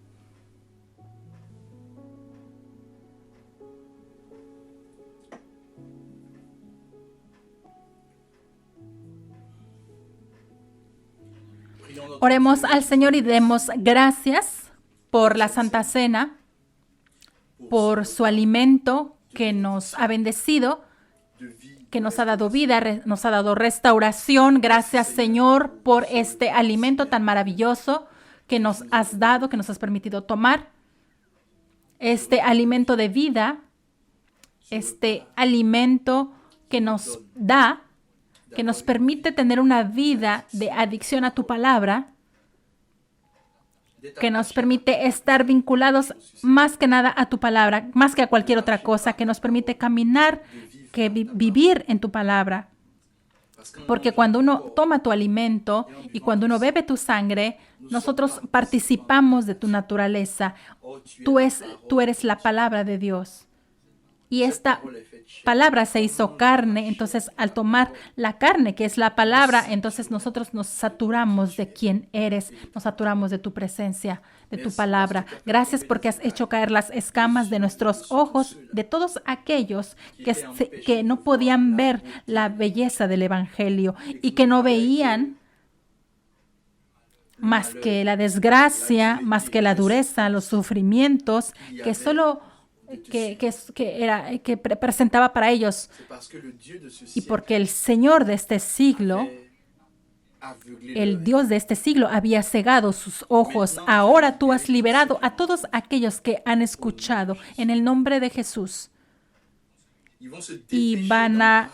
Oremos al Señor y demos gracias por la Santa Cena, por su alimento que nos ha bendecido, que nos ha dado vida, nos ha dado restauración. Gracias, Señor, por este alimento tan maravilloso que nos has dado, que nos has permitido tomar. Este alimento de vida, este alimento que nos da, que nos permite tener una vida de adicción a tu palabra, que nos permite estar vinculados más que nada a tu palabra, más que a cualquier otra cosa, que nos permite caminar, que vivir en tu palabra. Porque cuando uno toma tu alimento y cuando uno bebe tu sangre, nosotros participamos de tu naturaleza. Tú eres la palabra de Dios. Y esta palabra se hizo carne. Entonces, al tomar la carne, que es la palabra, entonces nosotros nos saturamos de quién eres, nos saturamos de tu presencia, de tu palabra. Gracias porque has hecho caer las escamas de nuestros ojos, de todos aquellos que no podían ver la belleza del Evangelio y que no veían más que la desgracia, más que la dureza, los sufrimientos, que solo que presentaba para ellos. Y porque el Señor de este siglo, el Dios de este siglo, había cegado sus ojos. Ahora tú has liberado a todos aquellos que han escuchado en el nombre de Jesús. Y van a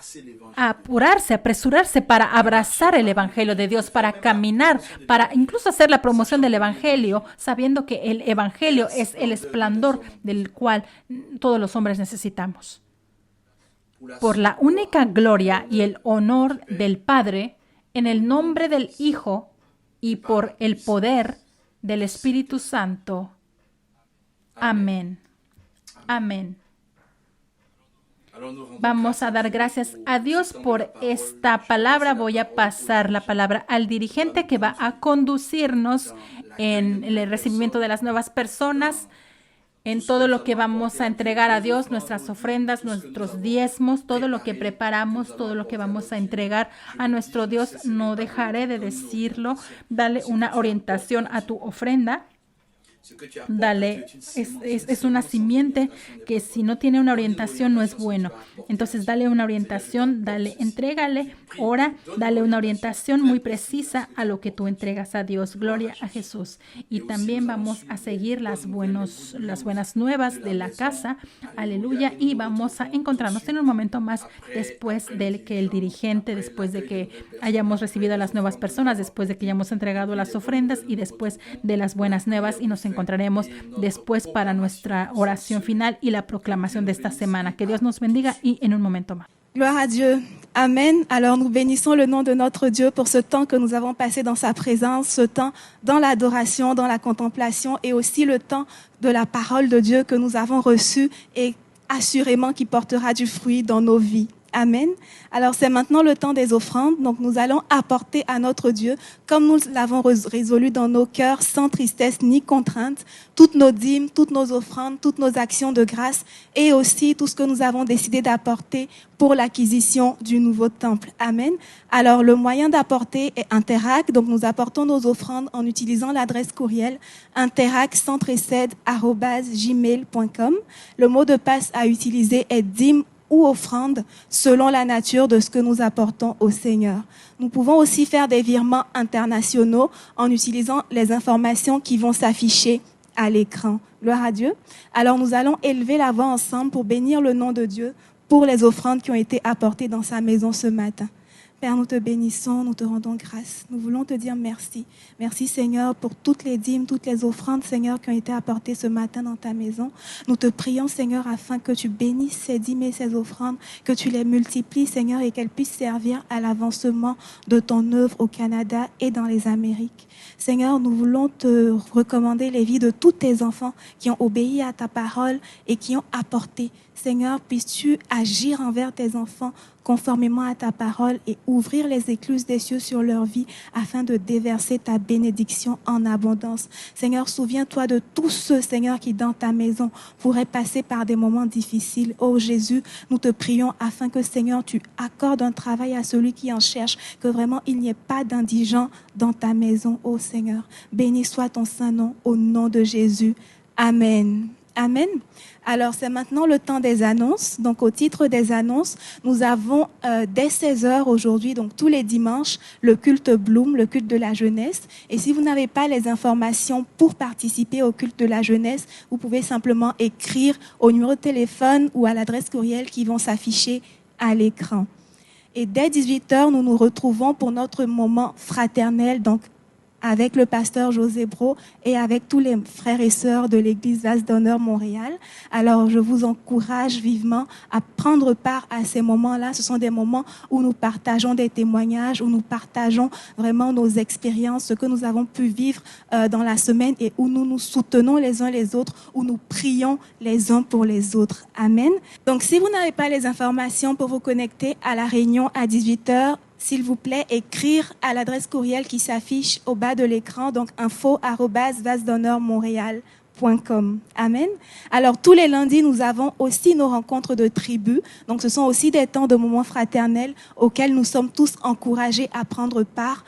apurarse, apresurarse para abrazar el Evangelio de Dios, para caminar, para incluso hacer la promoción del Evangelio, sabiendo que el Evangelio es el esplendor del cual todos los hombres necesitamos. Por la única gloria y el honor del Padre, en el nombre del Hijo y por el poder del Espíritu Santo. Amén. Amén. Vamos a dar gracias a Dios por esta palabra. Voy a pasar la palabra al dirigente que va a conducirnos en el recibimiento de las nuevas personas, en todo lo que vamos a entregar a Dios, nuestras ofrendas, nuestros diezmos, todo lo que preparamos, todo lo que vamos a entregar a nuestro Dios. No dejaré de decirlo. Dale una orientación a tu ofrenda. Dale, es una simiente que si no tiene una orientación no es bueno. Entonces dale una orientación, entrégale, ora, dale una orientación muy precisa a lo que tú entregas a Dios. Gloria a Jesús. Y también vamos a seguir las buenas nuevas de la casa. Aleluya. Y vamos a encontrarnos en un momento más después de que el dirigente, después de que hayamos recibido a las nuevas personas, después de que hayamos entregado las ofrendas y después de las buenas nuevas, y nos encontraremos después para nuestra oración final y la proclamación de esta semana. Que Dios nos bendiga y en un momento más. Gloire à Dieu. Amen. Alors nous bénissons le nom de notre Dieu pour ce temps que nous avons passé dans sa présence, ce temps dans l'adoration, dans la contemplation et aussi le temps de la parole de Dieu que nous avons reçu et assurément qui portera du fruit dans nos vies. Amen. Alors c'est maintenant le temps des offrandes. Donc nous allons apporter à notre Dieu, comme nous l'avons résolu dans nos cœurs, sans tristesse ni contrainte, toutes nos dîmes, toutes nos offrandes, toutes nos actions de grâce et aussi tout ce que nous avons décidé d'apporter pour l'acquisition du nouveau temple. Amen. Alors le moyen d'apporter est Interact. Donc nous apportons nos offrandes en utilisant l'adresse courriel interact113@gmail.com. Le mot de passe à utiliser est dîmes ou offrande selon la nature de ce que nous apportons au Seigneur. Nous pouvons aussi faire des virements internationaux en utilisant les informations qui vont s'afficher à l'écran. Gloire à Dieu. Alors nous allons élever la voix ensemble pour bénir le nom de Dieu pour les offrandes qui ont été apportées dans sa maison ce matin. Père, nous te bénissons, nous te rendons grâce. Nous voulons te dire merci. Merci Seigneur pour toutes les dîmes, toutes les offrandes, Seigneur, qui ont été apportées ce matin dans ta maison. Nous te prions, Seigneur, afin que tu bénisses ces dîmes et ces offrandes, que tu les multiplies, Seigneur, et qu'elles puissent servir à l'avancement de ton œuvre au Canada et dans les Amériques. Seigneur, nous voulons te recommander les vies de tous tes enfants qui ont obéi à ta parole et qui ont apporté. Seigneur, puisses-tu agir envers tes enfants conformément à ta parole et ouvrir les écluses des cieux sur leur vie afin de déverser ta bénédiction en abondance. Seigneur, souviens-toi de tous ceux, Seigneur, qui dans ta maison pourraient passer par des moments difficiles. Oh Jésus, nous te prions afin que, Seigneur, tu accordes un travail à celui qui en cherche, que vraiment il n'y ait pas d'indigents dans ta maison, oh Seigneur. Béni soit ton saint nom au nom de Jésus. Amen. Amen. Alors, c'est maintenant le temps des annonces. Donc, au titre des annonces, nous avons dès 16h aujourd'hui, donc tous les dimanches, le culte Bloom, le culte de la jeunesse. Et si vous n'avez pas les informations pour participer au culte de la jeunesse, vous pouvez simplement écrire au numéro de téléphone ou à l'adresse courriel qui vont s'afficher à l'écran. Et dès 18h, nous nous retrouvons pour notre moment fraternel, donc avec le pasteur José Bro et avec tous les frères et sœurs de l'église Vase d'Honneur Montréal. Alors, je vous encourage vivement à prendre part à ces moments-là. Ce sont des moments où nous partageons des témoignages, où nous partageons vraiment nos expériences, ce que nous avons pu vivre dans la semaine et où nous nous soutenons les uns les autres, où nous prions les uns pour les autres. Amen. Donc, si vous n'avez pas les informations pour vous connecter à la réunion à 18h, s'il vous plaît, écrire à l'adresse courriel qui s'affiche au bas de l'écran, donc info@vasedonneurmontréal.com. Amen. Alors, tous les lundis, nous avons aussi nos rencontres de tribu. Donc, ce sont aussi des temps de moments fraternels auxquels nous sommes tous encouragés à prendre part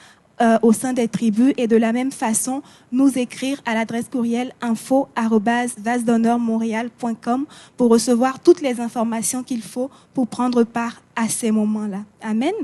au sein des tribus et de la même façon, nous écrire à l'adresse courriel info@vasedonneurmontréal.com pour recevoir toutes les informations qu'il faut pour prendre part à ces moments-là. Amen.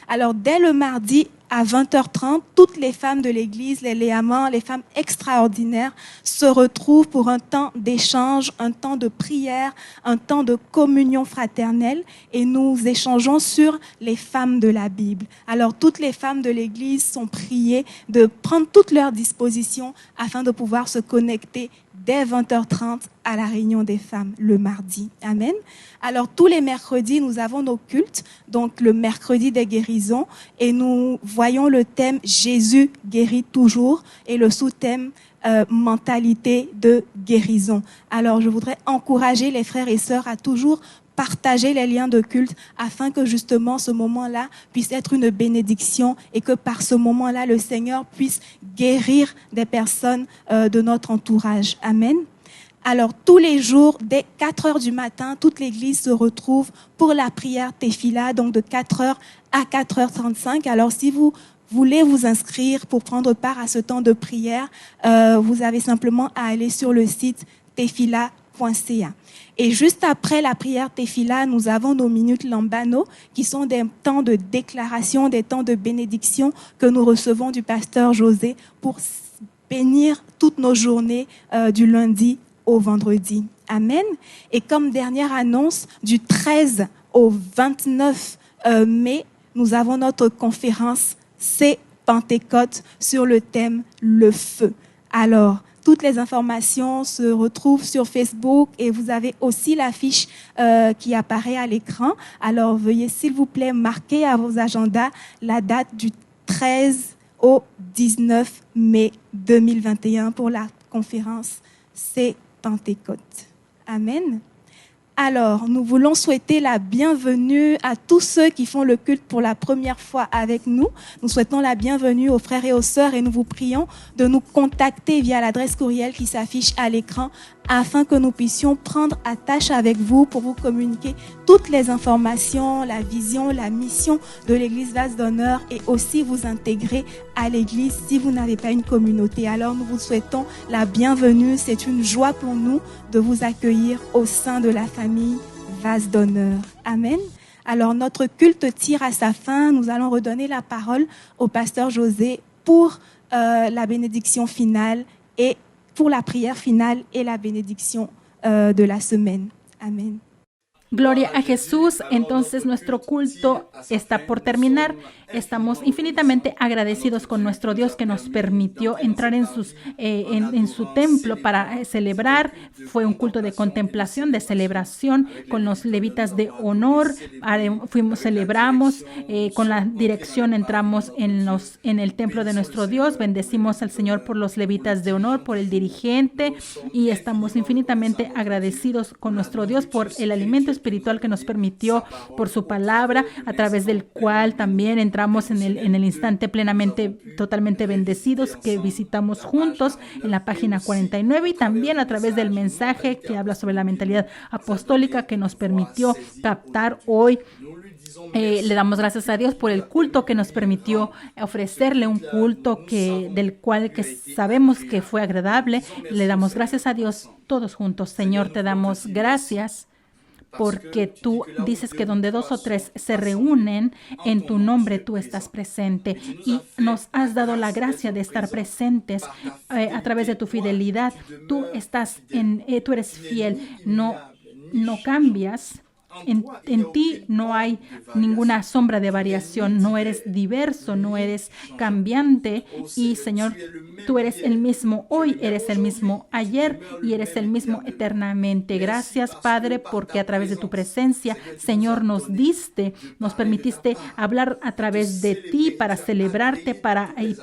Alors, dès le mardi à 20h30, toutes les femmes de l'Église, les Léamans, les femmes extraordinaires, se retrouvent pour un temps d'échange, un temps de prière, un temps de communion fraternelle et nous échangeons sur les femmes de la Bible. Alors, toutes les femmes de l'Église sont priées de prendre toutes leurs dispositions afin de pouvoir se connecter dès 20h30 à la réunion des femmes le mardi. Amen. Alors, tous les mercredis, nous avons nos cultes, donc le mercredi des guérisons, et nous voyons le thème « Jésus guérit toujours » et le sous-thème mentalité de guérison. Alors, je voudrais encourager les frères et sœurs à toujours partager les liens de culte afin que justement ce moment-là puisse être une bénédiction et que par ce moment-là, le Seigneur puisse guérir des personnes de notre entourage. Amen. Alors, tous les jours, dès 4 heures du matin, toute l'église se retrouve pour la prière Tefila, donc de 4 heures à 4h35. Alors, si vous voulez vous inscrire pour prendre part à ce temps de prière, vous avez simplement à aller sur le site tefila.ca. Et juste après la prière Tefila, nous avons nos minutes Lambano, qui sont des temps de déclaration, des temps de bénédiction que nous recevons du pasteur José pour bénir toutes nos journées du lundi au vendredi. Amen. Et comme dernière annonce, du 13 au 29 mai, nous avons notre conférence C'est Pentecôte sur le thème Le Feu. Alors, toutes les informations se retrouvent sur Facebook et vous avez aussi l'affiche qui apparaît à l'écran. Alors, veuillez s'il vous plaît marquer à vos agendas la date du 13 au 19 mai 2021 pour la conférence C'est Pentecôte. Amen. Alors, nous voulons souhaiter la bienvenue à tous ceux qui font le culte pour la première fois avec nous. Nous souhaitons la bienvenue aux frères et aux sœurs et nous vous prions de nous contacter via l'adresse courriel qui s'affiche à l'écran afin que nous puissions prendre attache avec vous pour vous communiquer toutes les informations, la vision, la mission de l'Église Vase d'Honneur et aussi vous intégrer à l'Église si vous n'avez pas une communauté. Alors nous vous souhaitons la bienvenue. C'est une joie pour nous de vous accueillir au sein de la famille Vase d'Honneur. Amen. Alors notre culte tire à sa fin. Nous allons redonner la parole au pasteur José pour la bénédiction finale et pour la prière finale et la bénédiction de la semaine. Amen. Gloria a Jesús. Entonces nuestro culto está por terminar. Estamos infinitamente agradecidos con nuestro Dios que nos permitió entrar en su templo para celebrar. Fue un culto de contemplación, de celebración con los levitas de honor. Celebramos con la dirección, entramos en el templo de nuestro Dios. Bendecimos al Señor por los levitas de honor, por el dirigente y estamos infinitamente agradecidos con nuestro Dios por el alimento espiritual que nos permitió por su palabra, a través del cual también entramos en el instante plenamente, totalmente bendecidos, que visitamos juntos en la página 49 y también a través del mensaje que habla sobre la mentalidad apostólica que nos permitió captar hoy. Le damos gracias a Dios por el culto que nos permitió ofrecerle, un culto del cual sabemos que fue agradable. Le damos gracias a Dios todos juntos. Señor, te damos gracias porque tú dices que donde 2 o 3 se reúnen en tu nombre, tú estás presente y nos has dado la gracia de estar presentes a través de tu fidelidad. Tú eres fiel, no cambias. En ti no hay ninguna sombra de variación, no eres diverso, no eres cambiante y Señor, tú eres el mismo hoy, eres el mismo ayer y eres el mismo eternamente. Gracias, Padre, porque a través de tu presencia, Señor, nos permitiste hablar a través de ti para celebrarte,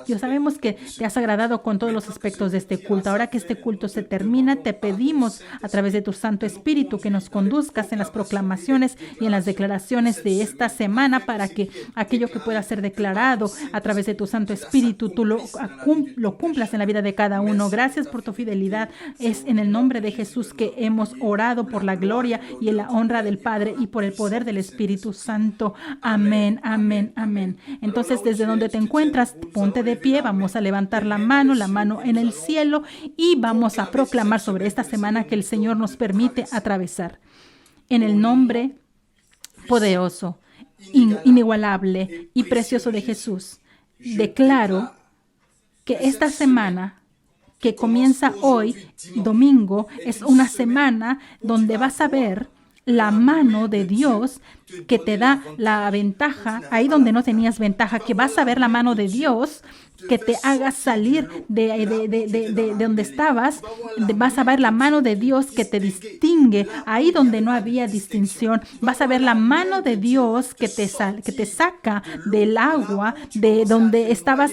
y sabemos que te has agradado con todos los aspectos de este culto. Ahora que este culto se termina, te pedimos a través de tu Santo Espíritu que nos conduzcas en las proclamaciones y en las declaraciones de esta semana para que aquello que pueda ser declarado a través de tu Santo Espíritu, tú lo cumplas en la vida de cada uno. Gracias por tu fidelidad. Es en el nombre de Jesús que hemos orado por la gloria y en la honra del Padre y por el poder del Espíritu Santo. Amén, amén, amén. Entonces, desde donde te encuentras, ponte de pie, vamos a levantar la mano en el cielo y vamos a proclamar sobre esta semana que el Señor nos permite atravesar. En el nombre poderoso, inigualable y precioso de Jesús, declaro que esta semana que comienza hoy, domingo, es una semana donde vas a ver la mano de Dios que te da la ventaja, ahí donde no tenías ventaja, que vas a ver la mano de Dios que te haga salir de donde estabas. Vas a ver la mano de Dios que te distingue ahí donde no había distinción. Vas a ver la mano de Dios que te saca del agua de donde estabas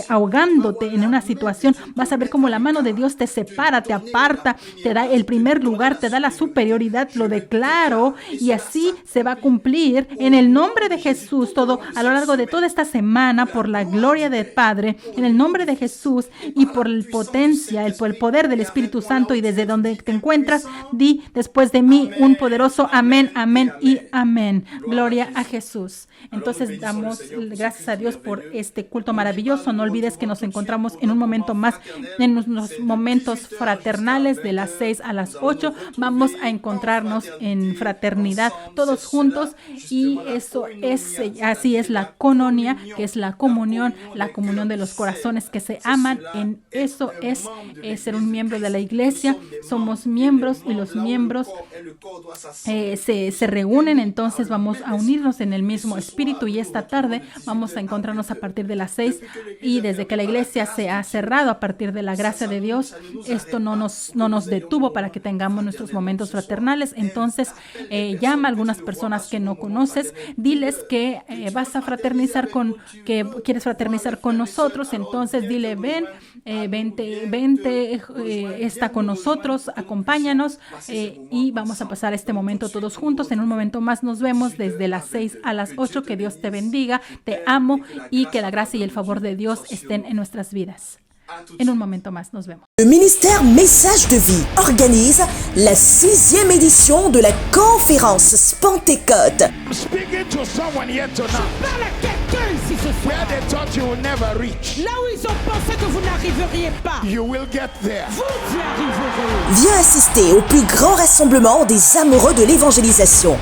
ahogándote en una situación. Vas a ver cómo la mano de Dios te separa, te aparta, te da el primer lugar, te da la superioridad. Lo declaro y así se va a cumplir en el nombre de Jesús. Todo a lo largo de toda esta semana, por la gloria del Padre, en el nombre de Jesús y por la potencia, por el poder del Espíritu Santo. Y desde donde te encuentras, di después de mí un poderoso amén, amén y amén. Gloria a Jesús. Entonces damos gracias a Dios por este culto maravilloso. No olvides que nos encontramos en un momento más, en unos momentos fraternales de las 6 a las 8. Vamos a encontrarnos en fraternidad todos juntos, y eso es, así es la cononia, que es la comunión de los corazones que se aman. En eso es ser un miembro de la iglesia. Somos miembros y los miembros se reúnen. Entonces vamos a unirnos en el mismo espíritu, y esta tarde vamos a encontrarnos a partir de las 6, y desde que la iglesia se ha cerrado a partir de la gracia de Dios, esto no nos detuvo para que tengamos nuestros momentos fraternales. Entonces llama a algunas personas que no conoces, diles que vas a fraternizar que quieres fraternizar con nosotros. Entonces dile, vente, está con nosotros, acompáñanos, y vamos a pasar este momento todos juntos. En un momento más nos vemos desde las 6 a las 8. Que Dios te bendiga, te amo, y que la gracia y el favor de Dios estén en nuestras vidas. En un momento más nos vemos. Le ministère Message de Vie organise la 6e édition de la conférence Pentecôte. I'm speaking to someone here tonight. Je parle à quelqu'un ici ce soir. Where they thought you would never reach. Là où ils ont pensé que vous n'arriveriez pas. You will get there. Vous y arriverez. Viens assister au plus grand rassemblement des amoureux de l'évangélisation.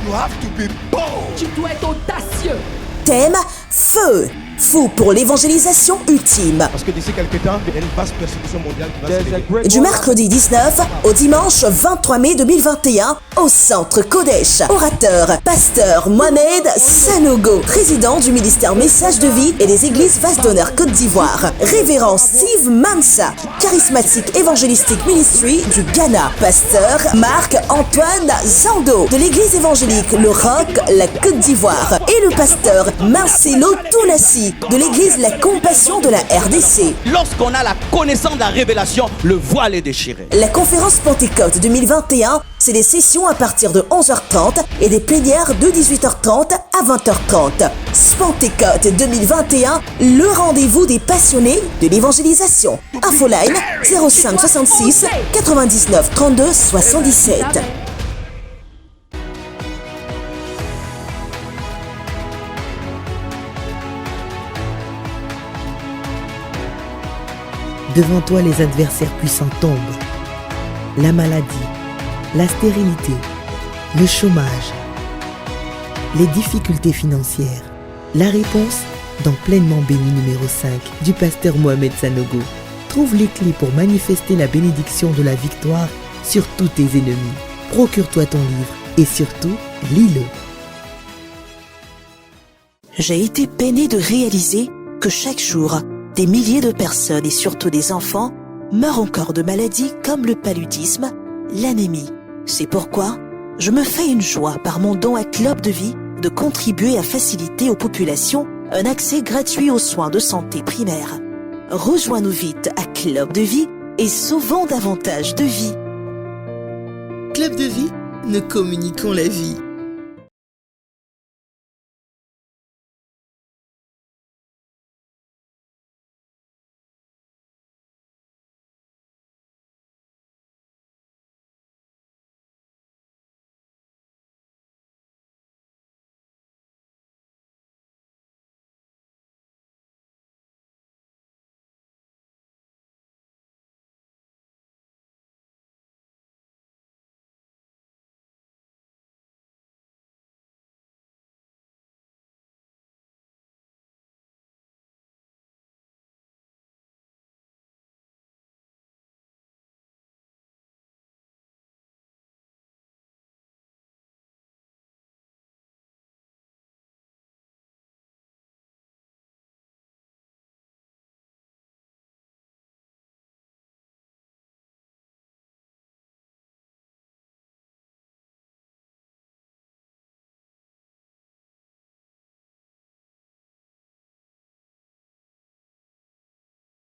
You have to be bold. Tu dois être audacieux. Thème Feu. Fou pour l'évangélisation ultime. Parce que d'ici quelques temps, il y a une vaste persécution mondiale qui va se lever. Du mercredi 19 au dimanche 23 mai 2021 au centre Kodesh. Orateur, pasteur Mohamed Sanogo, président du ministère Message de Vie et des églises Vase d'Honneur Côte d'Ivoire. Révérend Steve Mansa, charismatique évangélistique ministry du Ghana. Pasteur Marc-Antoine Zando de l'église évangélique Le Roc, la Côte d'Ivoire. Et le pasteur Marcelo Tounassi de l'église La Compassion de la RDC. Lorsqu'on a la connaissance de la révélation, le voile est déchiré. La conférence Pentecôte 2021, c'est des sessions à partir de 11h30 et des plénières de 18h30 à 20h30. Pentecôte 2021, le rendez-vous des passionnés de l'évangélisation. Infoline 05 66 99 32 77. Devant toi, les adversaires puissants tombent. La maladie, la stérilité, le chômage, les difficultés financières. La réponse dans Pleinement béni numéro 5 du pasteur Mohamed Sanogo. Trouve les clés pour manifester la bénédiction de la victoire sur tous tes ennemis. Procure-toi ton livre et surtout, lis-le. J'ai été peiné de réaliser que chaque jour, des milliers de personnes et surtout des enfants meurent encore de maladies comme le paludisme, l'anémie. C'est pourquoi je me fais une joie par mon don à Club de Vie de contribuer à faciliter aux populations un accès gratuit aux soins de santé primaires. Rejoins-nous vite à Club de Vie et sauvons davantage de vies. Club de Vie, nous communiquons la vie.